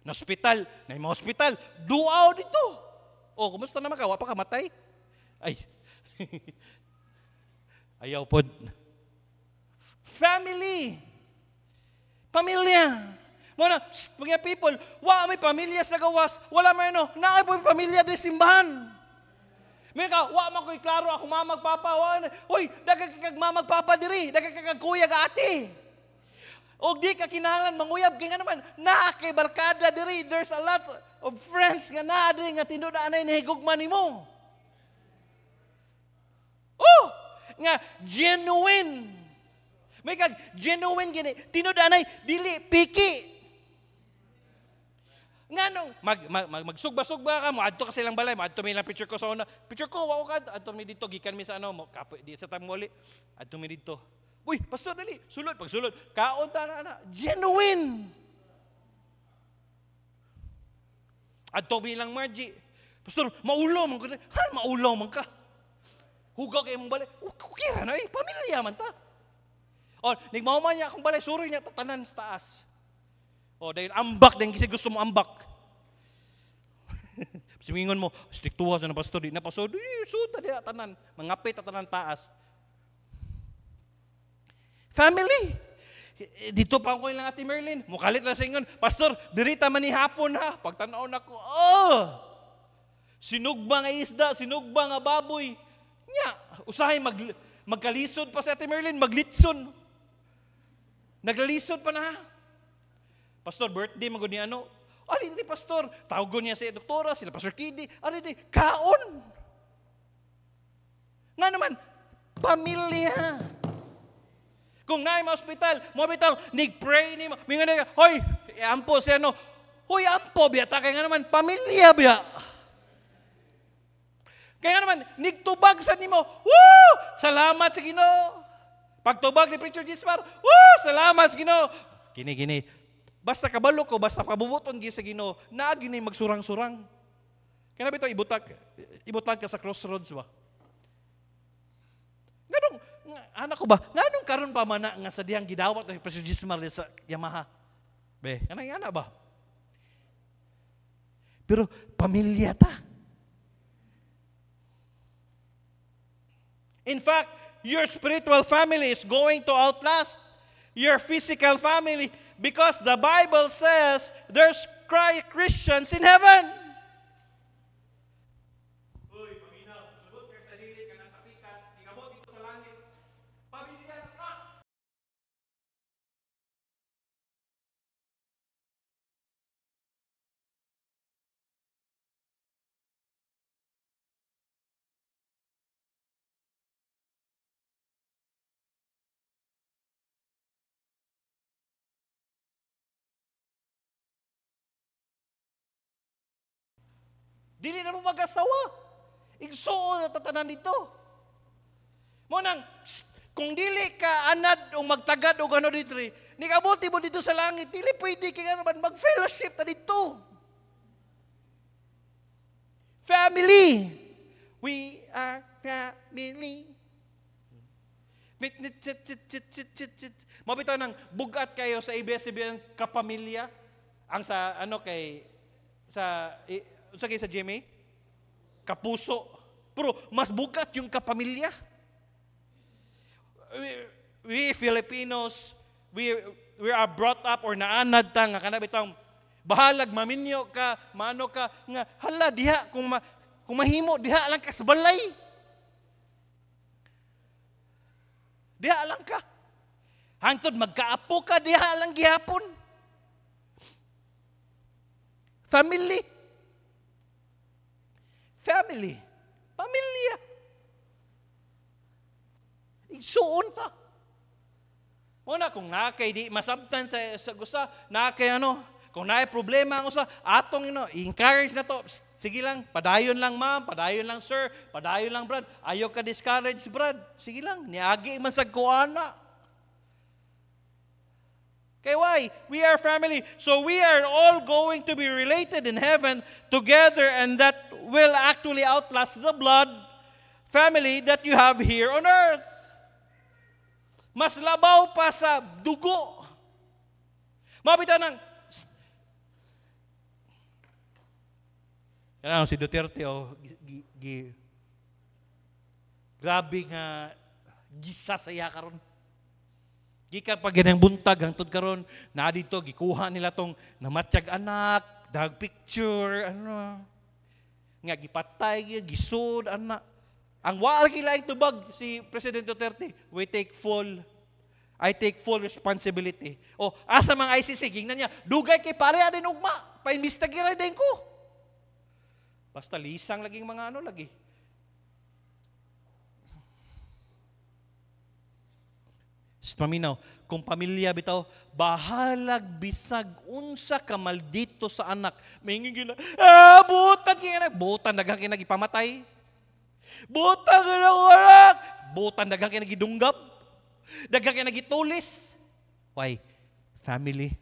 Na hospital, na mga hospital, duaw dito. Kumusta naman ka? Wapa ka matay? Ay. Ayaw pod. Family. Pamilya. Muna, mga people, may pamilya sa gawas, wala may naay po pamilya di simbahan. May ka, man ko'y klaro ako mamagpapa, uy, dagagkag mamagpapa diri, dagagkag kuya ka ate. O di ka kinahanglan manguyab, kaya nga naman, kay barkada diri, there's a lot of friends nga diri nga tinudaan na higugman nimo. Nga genuine. May kag genuine gini, tinudaan ay dili piki. Nga nung magsugba-sugba ka mo, adto ka silang balay, adto mi lang picture ko sa una. Picture ko, wao ka, adto mi dito, gikan mi sa di sa tamuli, adto mi dito. Uy, pastor dali, sulod, pagsulod, kaunta na, genuine. Adto mi lang Margie, pastor, maulaw man ko, maulaw man ka. Hugaw kayo mong balay, kukira na pamilya man ta. O, nigmauman niya akong balay, suri niya tatanan sa taas. O, dahil ambak, dahil kasi gusto mo ambak. Simingon mo, stiktuha sa na pastor, di na pastor, suta di tanan, mangapit tanan taas. Family. Dito pa ako ilang Ate Merlin, mukalit na sa ingon, pastor, dirita man ni hapon ha. Pagtanaw na ko, sinugba nga isda, sinugba nga baboy. Nya, usahay magkalisod pa sa Ate Merlin, maglitson. Naglalisod pa na ha. Pastor, birthday magod ni ano. Alin di pastor, tawagon niya si doktora, sila Pastor Kidi, alin di, kaon. Nga naman, pamilya. Kung naay mga ospital, mo bitaw, nig-pray ni mo, mingan na, hoy, ampo si ano, hoy, ampo biya, ta, kaya nga naman, pamilya biya. Kaya nga naman, nigtubag sa nimo, woo, salamat sa Ginoo. Pagtubag ni Preacher Gismar, woo, salamat sa Ginoo. Gini, basta kabalo ko, basta pabubuton gi sa Ginoo, naagi ni magsurang-surang. Kaya na bitaw, ibutag ka sa crossroads ba? Ganong, anak ko ba, ganong karon pa mana nga sa diyang gidawat ng Preacher Gismar sa Yamaha? Be, kanang ana ba? Pero pamilya ta. In fact, your spiritual family is going to outlast your physical family because the Bible says there's Christians in heaven. Uy, paminaw, subot ka sa dili ka sa pikas, ikabot dito sa langit. Pamilya ka. Dili na mo mag-asawa. Igsuon na tatanan dito. Mo nang, kung dili ka anad o magtagad o gano'n dito, nikabuti mo dito sa langit, dili pwede ka naman mag-fellowship na dito. Family. We are family. Mabitaw ng bugat kayo sa ABS-CBN kapamilya. Ang sa, ano kay, sa Jimmy? Kapuso. Pero mas bugat yung kapamilya. We Filipinos, we are brought up or naanad ta nga kanabitang bahalag maminyo ka, maano ka nga hala diha kung mahimo diha lang ka sa balay. Diha lang ka. Hangtod magkaapo ka diha lang gihapon. Family. Pamilya. Igsuon ta. Muna kung nakay di masabtan sa gusta, nakay ano, kung naay problema ang usa, atong encourage na to. Psst, sige lang, padayon lang ma'am, padayon lang sir, padayon lang brad. Ayaw ka discourage brad. Sige lang, niagi man sa kuana. Okay, why? We are family. So we are all going to be related in heaven together, and that will actually outlast the blood family that you have here on earth. Mas labaw pa sa dugo. Mabita ng Kaya si Duterte grabe nga gisa sa iya karon. Gikan pag ganang buntag hangtod karon na dito gikuha nila tong namatsyag anak, dag picture, ano. Nga gipatay, gisud anak. Ang waal kilay tubag si President Duterte, I take full responsibility. O asa mga ICC gingnan niya, dugay kay pare adin ugma, paimbestigar din ko. Basta lisang laging mga ano lagi. Paminaw, kung pamilya bitaw, bahalag bisag unsa ka maldito sa anak. Mingin gina, butan kina, butan daghang kina gipamatay. Butan kina anak, butan daghang kina gidunggab. Daghang kina gitulis. Why? Family.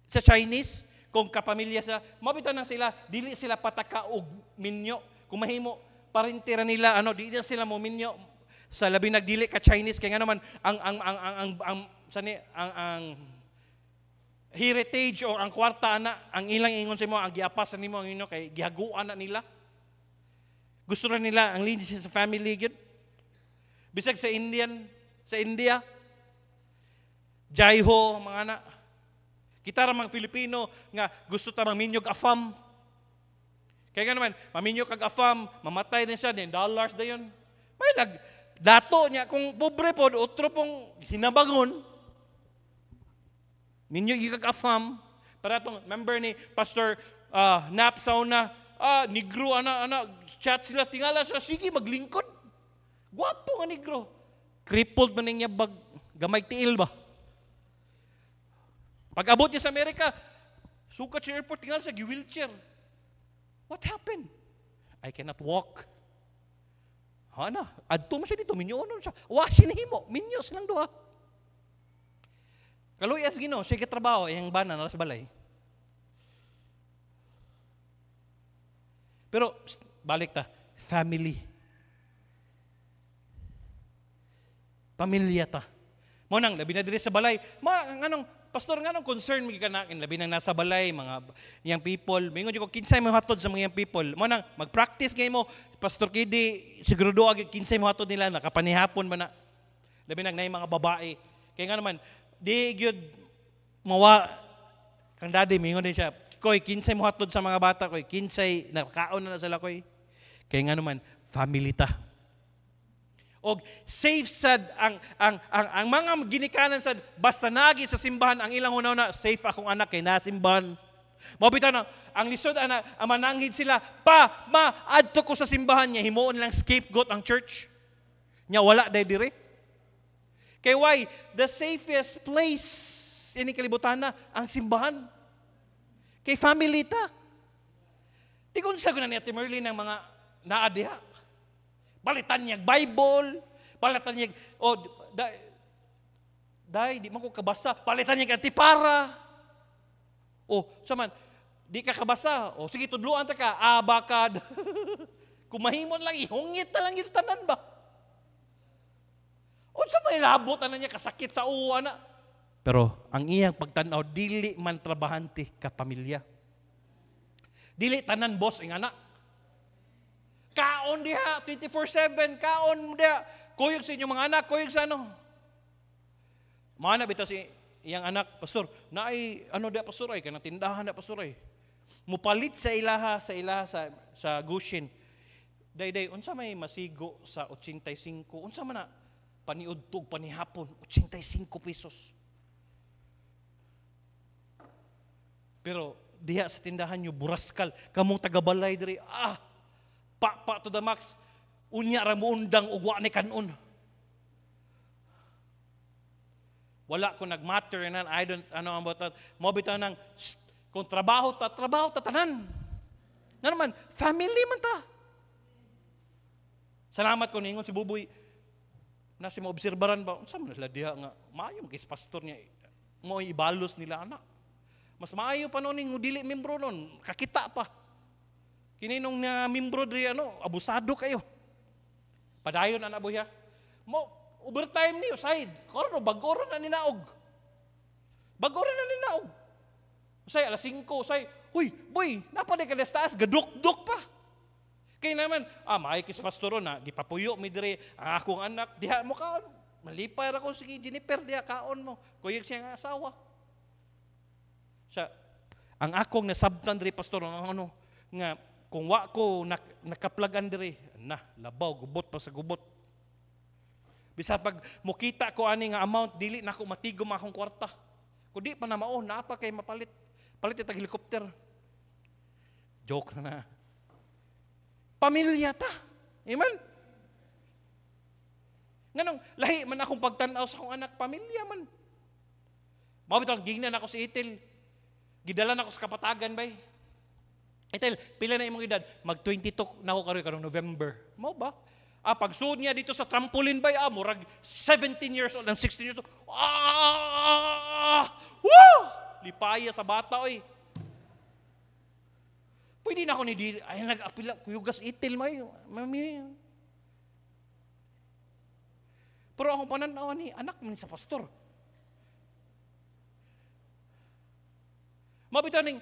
Sa Chinese, kung kapamilya sila, mabitaw na sila, dili sila pataka og minyo. Kung mahimo, parintira nila, dili sila mo minyo. Sa labi nagdili ka Chinese kay nga naman ang sani ang heritage o ang kwarta ana ang ilang ingon sa imo ang giapas nimo ang inyo kay gihaguan na nila. Gusto na nila ang lineage sa family gyud. Bisag sa India, Jaiho mga anak. Kita ra mga Filipino nga gusto ta maminyog afam. Kaya nga naman, maminyog kag afam, mamatay din siya, din dollars dayon. May dato niya kung pobre po, otro pong hinabangon. Minyog kag afam. Para itong member ni Pastor Nap Sauna, negro, chat sila, tingala siya, sige maglingkod. Gwapo nga negro. Crippled man niya bag, gamay tiil ba? Pag abot niya sa Amerika, sukat sa airport, tingala sa wheelchair. What happened? I cannot walk. Hana, adto mo siya dito, minyonon siya. Wasin himo, minyo silang duha. Kaluyas Ginoo, siya katrabaho, yung bana na sa balay. Pero, balik ta, family. Pamilya ta. Mo nang labi na diri sa balay, nganong pastor nganong concern mi kanakin labi nang nasa balay mga yang people. Mingon ko kinsay mo hatod sa mga yang people. Mo nang mag-practice gay mo Pastor Kidi siguro do ag kinsay mo hatod nila nakapanihapon man na. Labi nang nay mga babae. Kay nga naman di gyud mawa kang daddy mingon din siya. Koy kinsay mo hatod sa mga bata koy kinsay nakaon na sila koy. Kay nga naman family ta. Og safe sad ang mga ginikanan sad basta nagi sa simbahan ang ilang una safe akong anak kay nasimbahan. Mao bitaw na ang lisod ana ang mananghid sila maadto ko sa simbahan niya himuon lang scapegoat ang church. Nya wala day dire. Kay why the safest place ini kalibutan na ang simbahan. Kay family ta. Tigon sa guna ni Ate Merlin ng mga naadiha. Palitan niya Bible, palitan niya, di man ko kabasa, palitan niya antipara. Saman, di ka kabasa, sige, tudluan ta ka, abakad. Kumahimon lang, ihungit na lang yung tanan ba? Sa may labot na niya, kasakit sa uwa na. Pero, ang iyang pagtanaw, dili man trabahante ka pamilya. Dili tanan boss, ang anak. Kaon diha, 24/7, kaon diha. Kuyog sa inyong mga anak, kuyog sa ano. Mga anak, bitaw si iyang anak, Pastor, naay, diha, Pastor, ay, kanang tindahan na, Pastor, ay. Mupalit sa ilaha sa Gushin. Day, unsa may masigo sa 85, unsa man na, paniudtog, panihapon, 85 pesos. Pero, diha sa tindahan nyo, buraskal, kamong tagabalay, diri, pa to the max, unya ra mo undang ugwa ni kanon. Wala ko nagmatter na, I don't, about that. Mo bitaw nang, kung trabaho ta tanan. Nga naman, family man ta. Salamat ko ningon si Buboy, nasi mo obserbaran ba, unsa man sila diha nga, maayo kay pastor niya, mo ibalos nila anak. Mas maayo pa noon yung dili membro noon, kakita pa. Kininong na membro diri abusado kayo. Padayon ana buya. Mo overtime niyo side. Karon bagoro na ninaog. Usay alas 5, usay, huy, boy, napaday ka taas, gaduk-duk pa. Kay naman, maay kis pastoro na gipapuyo mi diri ang akong anak, diha mo kaon. Malipay ra ko sige Jennifer diha kaon mo. Kuyog siya nga asawa. Ang akong nasabtan diri pastor nga kung wa ko nakaplagan diri labaw gubot pa sa gubot. Bisan pag mukita ko ani nga amount dili nako matigom akong kwarta. Kundi pa na mao naapa kay palit itag helicopter. Joke na. Pamilya ta. Amen. Nganong lahi man akong pagtan-aw sa akong anak, pamilya man. Mao bitaw gingnan ako sa Itil. Gidala na ako sa Kapatagan bay. Itel, pila na imong edad? Mag-22 na ako karong November. Mo ba? Pagsuod niya dito sa trampoline ba? Murag 17 years old and 16 years old. Woo! Lipaya sa bata, oy. Pwede na ako ni Dili. Ay, nag-apila. Kuyugas Itel, may. Mami. Pero akong pananaw ni anak man sa pastor. Mabitaw ning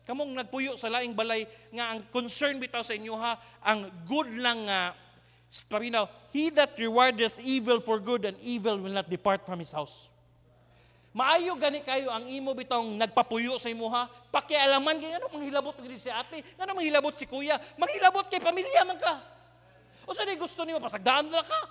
kamong nagpuyo sa laing balay nga ang concern bitaw sa inyo ha, ang good lang nga parinaw, he that rewardeth evil for good and evil will not depart from his house. Maayo gani kayo ang imo bitong nagpapuyo sa imo ha. Pakialaman kay ano manghilabot gid si ate, ano manghilabot si kuya, manghilabot kay pamilya man ka. O sa di gusto nimo pasagdaan ra ka.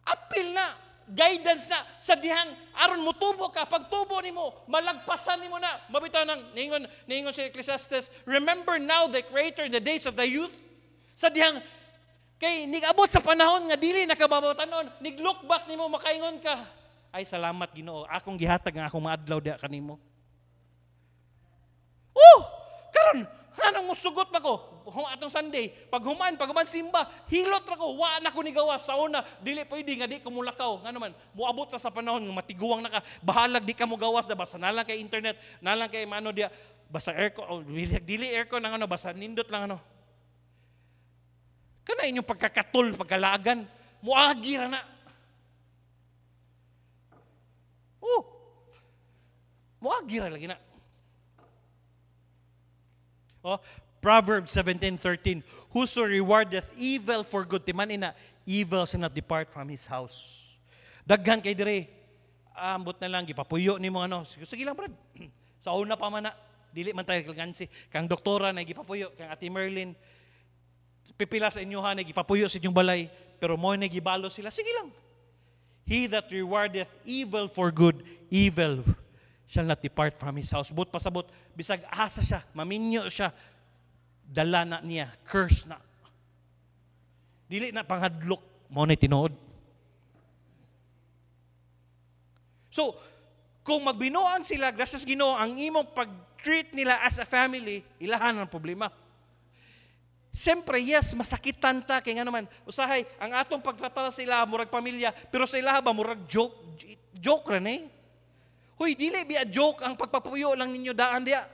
Apil na, guidance na sa dihang aron mo tubo ka, pag tubo nimo, malagpasan nimo na. Mabitaw nang ningon si Ecclesiastes, remember now the Creator in the days of the youth. Sa dihang kay nigabot sa panahon nga dili nakababatanon, niglook back nimo makaingon ka. Ay salamat Ginoo, akong gihatag nga akong maadlaw diha kanimo. Karon anong musugot na ko? Atong Sunday, pag human simba, hilot ra ko, wa na ko ni gawas sa una, dili pwede nga di ko mulakaw. Ngano man, moabot ra sa panahon nga matiguang na ka, bahalag di ka mo gawas da basta nalang kay internet, nalang kay mano dia, basta aircon, dili aircon ang ano, basta nindot lang ano. Kana inyong pagkakatol, pagkalagan, muagi ra na. Muagi ra lagi na. Proverbs 17:13, whoso rewardeth evil for good, timan ina, evil shall not depart from his house. Daghan kay dire, ambot na lang, gipapuyo ni mo ano, sige lang brad, sa una pa man na, dili man tayo kalgansi, kang doktora na gipapuyo, kang Ate Merlin, pipila sa inyohan na gipapuyo sa inyong balay, pero mo na gibalo sila, sige lang. He that rewardeth evil for good, evil shall not depart from his house. But pasabot, bisag asa siya, maminyo siya, dala na niya, curse na. Dili na panghadlok, mo na tinuod. So, kung magbinuan sila, gracias Ginoo, ang imong pag-treat nila as a family, ilahan ang problema. Siyempre, yes, masakitan ta, kaya nga naman, usahay, ang atong pagtratala sa ila, murag pamilya, pero sa ila ba, murag joke rin eh. Huy, dili biya joke ang pagpapuyo lang ninyo daan diya.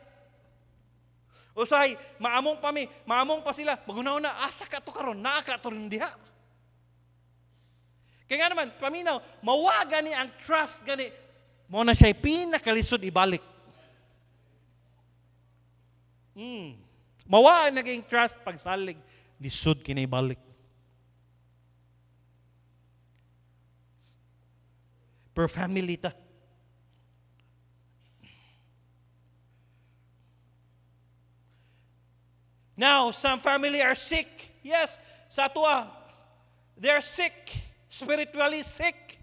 Usahay, maamong pa sila, magunaw na, asa ka to karon, naaka to rin diha. Kaya nga naman, paminaw, mawaga ni ang trust gani, mo na siya'y pinakalisod ibalik. Mawa naging trust pagsalig, lisod kinaibalik. Per family ta. Now, some family are sick. Yes, sa atua, they're sick, spiritually sick.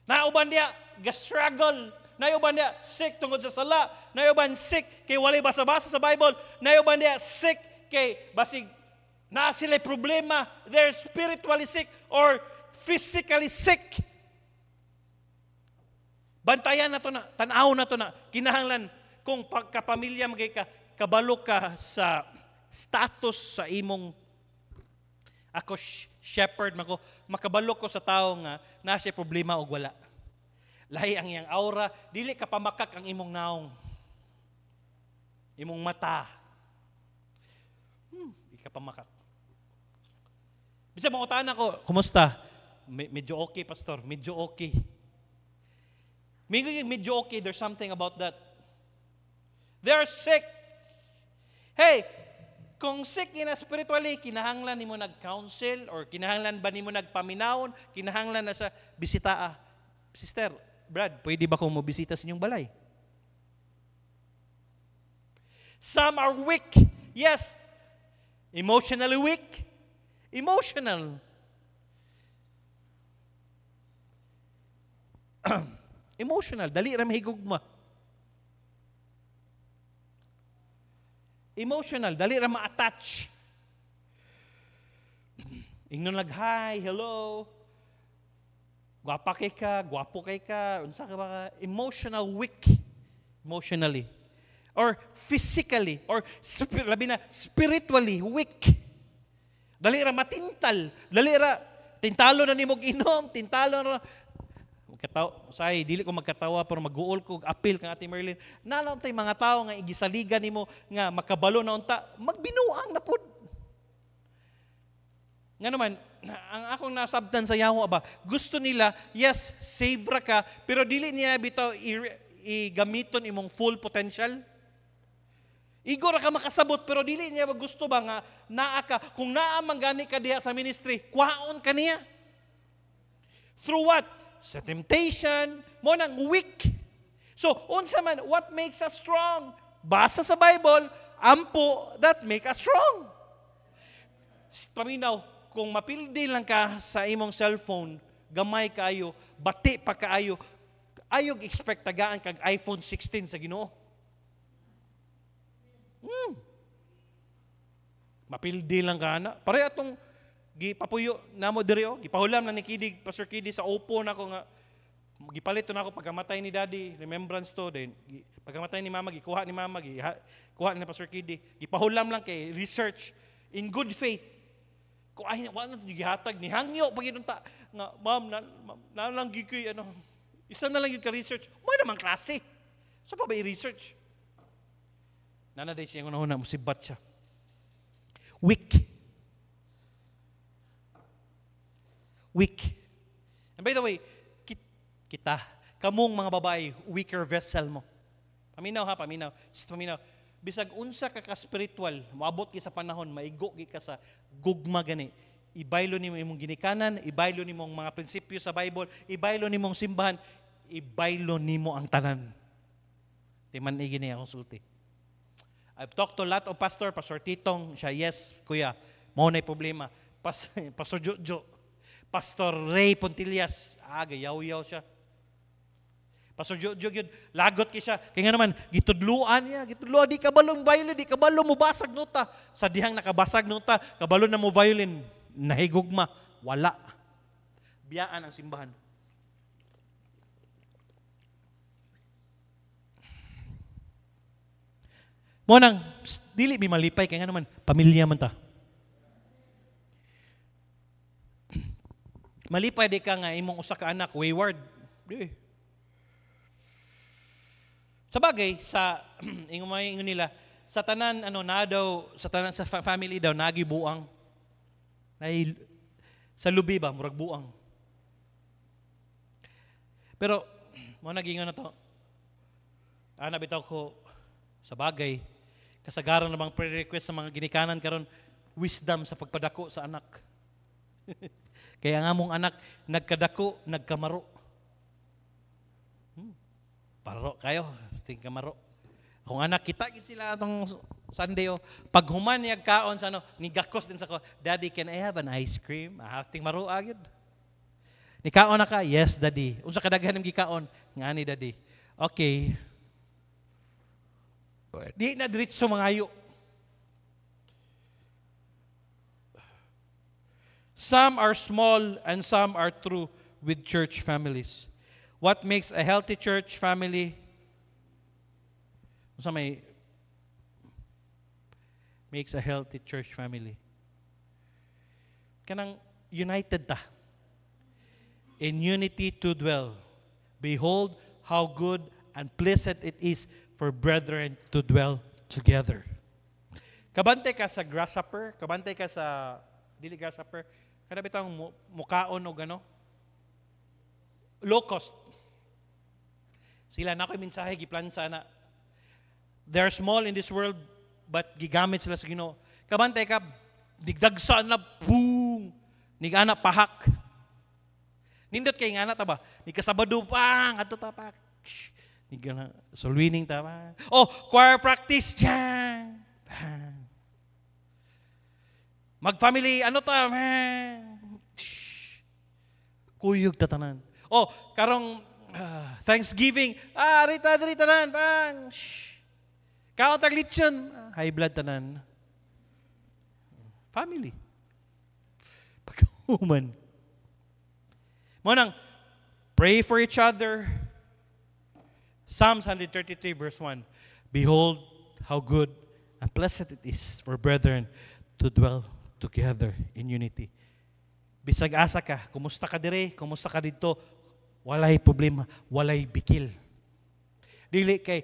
Nauban dia, ga-struggle. Nauban dia, sick tungkol sa sala. Nauban sick kay walay basa-basa sa Bible. Nauban dia, sick kay basig na sila problema. They're spiritually sick or physically sick. Bantayan na to na, tanaw na to na. Kinahanglan kung pagkapamilya magay ka, kabalo ka sa status sa imong ako shepherd mako makabalo ko sa tao nga na siya problema o wala. Lahi ang iyang aura, dili ka pamakak ang imong naong. Imong mata. Di ka pamakak. Bisa mo utaan ako, kumusta? Medyo okay, pastor. Medyo okay. Medyo okay, there's something about that. They're sick. Hey, kung sick ina spiritually, kinahanglan nimo nag-counsel or kinahanglan ba nimo nagpaminawon, kinahanglan na sa bisita. Sister, Brad, pwede ba kung mobisita sa inyong balay? Some are weak. Yes. Emotionally weak. Emotional. Emotional. Dali ra mahigugma. Emotional, dali ra ma-attach. Ingnon hi, hello. Gwapa kay ka, gwapo kay ka, unsa ka ba? Emotional weak. Emotionally. Or physically, or labi na, spiritually weak. Dali ra matintal. Dali ra, tintalo na nimog inom, tintalo na. Say, dili ko magkatawa pero mag-uol ko apil kang Ate Merlin. Nalaw tay mga tao nga igisaligan nimo nga makabalo na unta, magbinuang na pud. Nga naman, ang akong nasabtan sa yawa ba, gusto nila, yes, save ra ka, pero dili niya bitaw igamiton imong full potential. Igo ra ka makasabot, pero dili niya gusto ba nga, naa ka, kung naa man gani ka diha sa ministry, kwaon ka niya. Through what? Sa temptation, mo nang weak. So, unsa man, what makes us strong? Basa sa Bible, ampo, that make us strong. Paminaw, kung mapildi lang ka sa imong cellphone, gamay kaayo, bati pa kaayo, ayog expect tagaan kag iPhone 16 sa Ginoo. Mapildi lang ka na. Pare atong gipapuyo namo diri gipahulam na ni Kidig, Pastor Kidig sa Oppo nako nga gipalit na ako pagkamatay ni Daddy, remembrance to din. Pagkamatay ni Mama, gikuha ni Mama, kuha ni Pastor Kidig. Gipahulam lang kay research in good faith. Kung ay wala na gihatag ni hangyo pag inunta nga ma'am na lang gikoy ano. Isa na lang yung ka-research. Mo naman klase. Sa pa ba i-research? Nanaday siya yung una, musibat siya. Weak. And by the way, kita, kamong mga babae, weaker vessel mo. Paminaw. Just paminaw. Bisag unsa ka ka-spiritual, moabot ki sa panahon, maigo ki ka sa gugma gani. Ibaylo nimo imong ginikanan, ibaylo nimo ang mga prinsipyo sa Bible, ibaylo nimo ang simbahan, ibaylo nimo ang tanan. Timan igini akong sulti. I've talked to a lot of Pastor Titong, siya, yes, kuya, mao na'y problema. Pastor Jojo, Pastor Ray Pontillas, gayaw-yaw siya. Pastor Jojo yun, lagot ki siya. Kaya nga naman, gitudluan niya, di kabalong violin, di kabalo mo basag nota. Sa dihang nakabasag nota, kabalo na mo violin, nahigugma, wala. Biyaan ang simbahan. Mo nang, dili mi malipay, kaya nga naman, pamilya man ta. Malipay di ka nga, imong usa ka anak, wayward. Di. Sa bagay, sa ingon nila, sa tanan sa tanan sa family daw nagibuang. Sa lubi ba murag buang. Pero mo nagingon na to. Ana bitaw ko sa bagay kasagaran namang pre-request sa mga ginikanan karon wisdom sa pagpadako sa anak. Kaya nga mong anak nagkadako, nagkamaro. Paro kayo, ting kamaro. Kung anak kita gid sila atong Sunday pag human niya kaon sa ni gakos din sa ko, Daddy, can I have an ice cream? Ting maro agid. Ni kaon na ka? Yes, Daddy. Unsa kadaghan imong gikaon? Ngani, Daddy. Okay. Di na diretso mangayo. Some are small and some are true with church families. What makes a healthy church family? Unsa may makes a healthy church family? Kanang united ta. In unity to dwell. Behold how good and pleasant it is for brethren to dwell together. Kabante ka sa grasshopper, kabante ka sa dili grasshopper, kada bitang mukaon o gano. Locust. Sila na ko'y mensahe giplansa na. They're small in this world, but gigamit sila sa Ginoo. Kabantay ka, digdagsa na, boom! Nigana pahak. Nindot kay ngana ta ba? Nigkasabado pang, ato ta pa. Nigana, solwining ta ba? Oh, choir practice dyan. Mag-family, ano ta? Kuyog tatanan. Oh, karong Thanksgiving. Rita tanan. Bang. Kaon tag lechon. High blood tanan. Family. Paghuman. Mo nang pray for each other. Psalms 133 verse 1. Behold how good and pleasant it is for brethren to dwell together in unity. Bisag asa ka, kumusta ka dire, kumusta ka dito, walay problema, walay bikil. Dili kay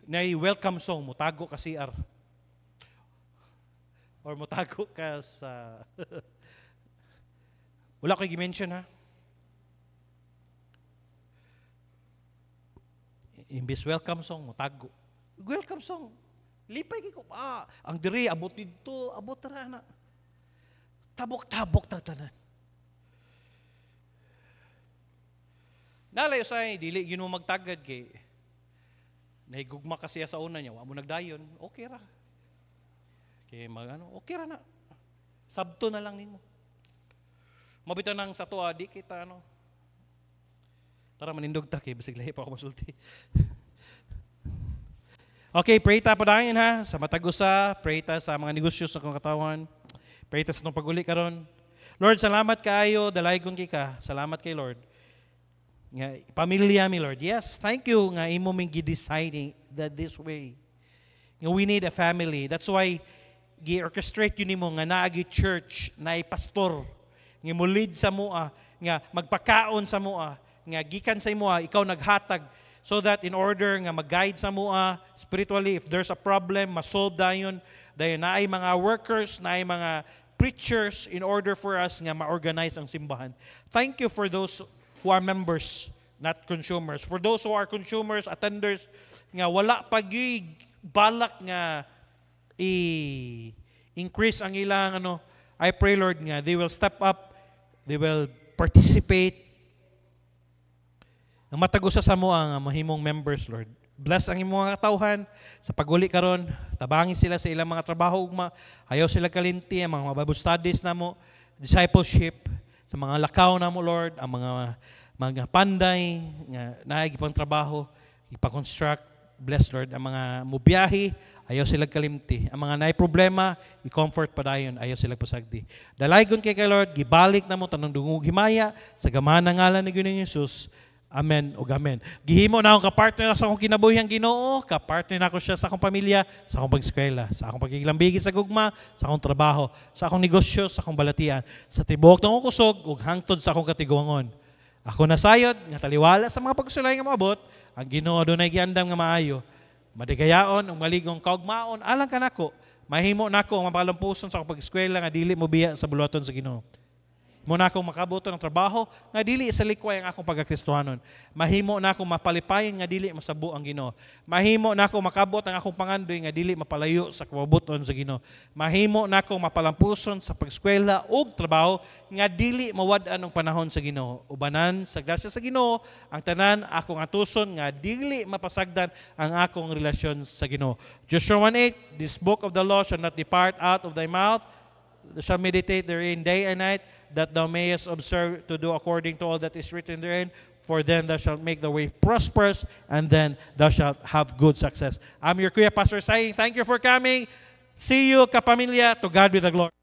nay welcome song mutago ka CR. Or mutago ka sa Wala ko i-mention ha. Imbis welcome song mo, tago. Welcome song. Lipay ko. Ang diri, abot dito, abot tara na. Tabok-tabok tatanan. Nalayo sa dili gino magtagad kay nahigugma kasi sa una niya, wa mo nagdayon, okay ra. Kay okay ra na. Sabto na lang nimo. Mabita nang sa tuwa, di kita tara manindog ta kay basig lahi pa ako masulti. Okay, pray ta padayon ha sa matagusa, pray ta sa mga negosyo sa kong katawan. Pray ta sa itong pag-uli karon. Lord, salamat kaayo, dalaygon kay ka. Salamat kay Lord. Nga pamilya mi Lord. Yes, thank you nga imo ming gi-deciding that this way. Nga we need a family. That's why gi-orchestrate yun nimo nga naagi church, naay pastor, nga mo lead sa mua, nga magpakaon sa mua, nga gikan sa mua, ikaw naghatag so that in order nga mag-guide sa mua spiritually, if there's a problem, masolve dayon naay mga workers, naay mga preachers in order for us nga ma-organize ang simbahan. Thank you for those who are members, not consumers. For those who are consumers, attenders, nga wala pag balak nga i-increase ang ilang I pray Lord nga they will step up, they will participate. Ang matagusa sa mo ang mahimong members, Lord. Bless ang imong mga katawhan sa pag-uli karon. Tabangin sila sa ilang mga trabaho ugma. Ayaw sila kalinti ang mga Bible studies namo, discipleship sa mga lakaw namo, Lord, ang mga panday nga naay gipang trabaho, ipa-construct. Bless Lord ang mga mubiyahe, ayaw sila kalimti. Ang mga naay problema, i-comfort pa dayon, ayaw sila pasagdi. Dalaygon kay Lord, gibalik namo tanang dungog himaya sa gamana ngalan ni Ginoong Hesus. Amen ug amen. Gihimo na akong kapartner sa akong kinabuhing Ginoo, kapartner na ako siya sa akong pamilya, sa akong pag-eskwela, sa akong pagkiglambigi sa gugma, sa akong trabaho, sa akong negosyo, sa akong balatian, sa tibuok ng kusog ug hangtod sa akong katiguangon. Ako nasayod nga taliwala sa mga pagsulay nga maabot, ang Ginoo adunay giandam nga maayo. Madigayaon ug maligong kaugmaon alang kanako. Mahimo nako ang mapalampuson sa akong pag-eskwela nga dili mo biya sa buluhaton sa Ginoo. Muna akong makabuto ng trabaho nga dili sa likway ang akong pagkakristohanon. Mahimo na akong mapalipayon nga dili masabu ang Ginoo. Mahimo na akong makabot ang akong pangandoy nga dili mapalayo sa kabubuton sa Ginoo. Mahimo na akong mapalampuson sa pag-eskwela ug trabaho nga dili mawad-an ang panahon sa Ginoo. Ubanan sa grasya sa Ginoo ang tanan akong atuson nga dili mapasagdan ang akong relasyon sa Ginoo. Joshua 1:8, this book of the law shall not depart out of thy mouth, shall meditate therein day and night, that thou mayest observe to do according to all that is written therein, for then thou shalt make the way prosperous, and then thou shalt have good success. I'm your Kuya Pastor saying, thank you for coming. See you, kapamilya. To God be the glory.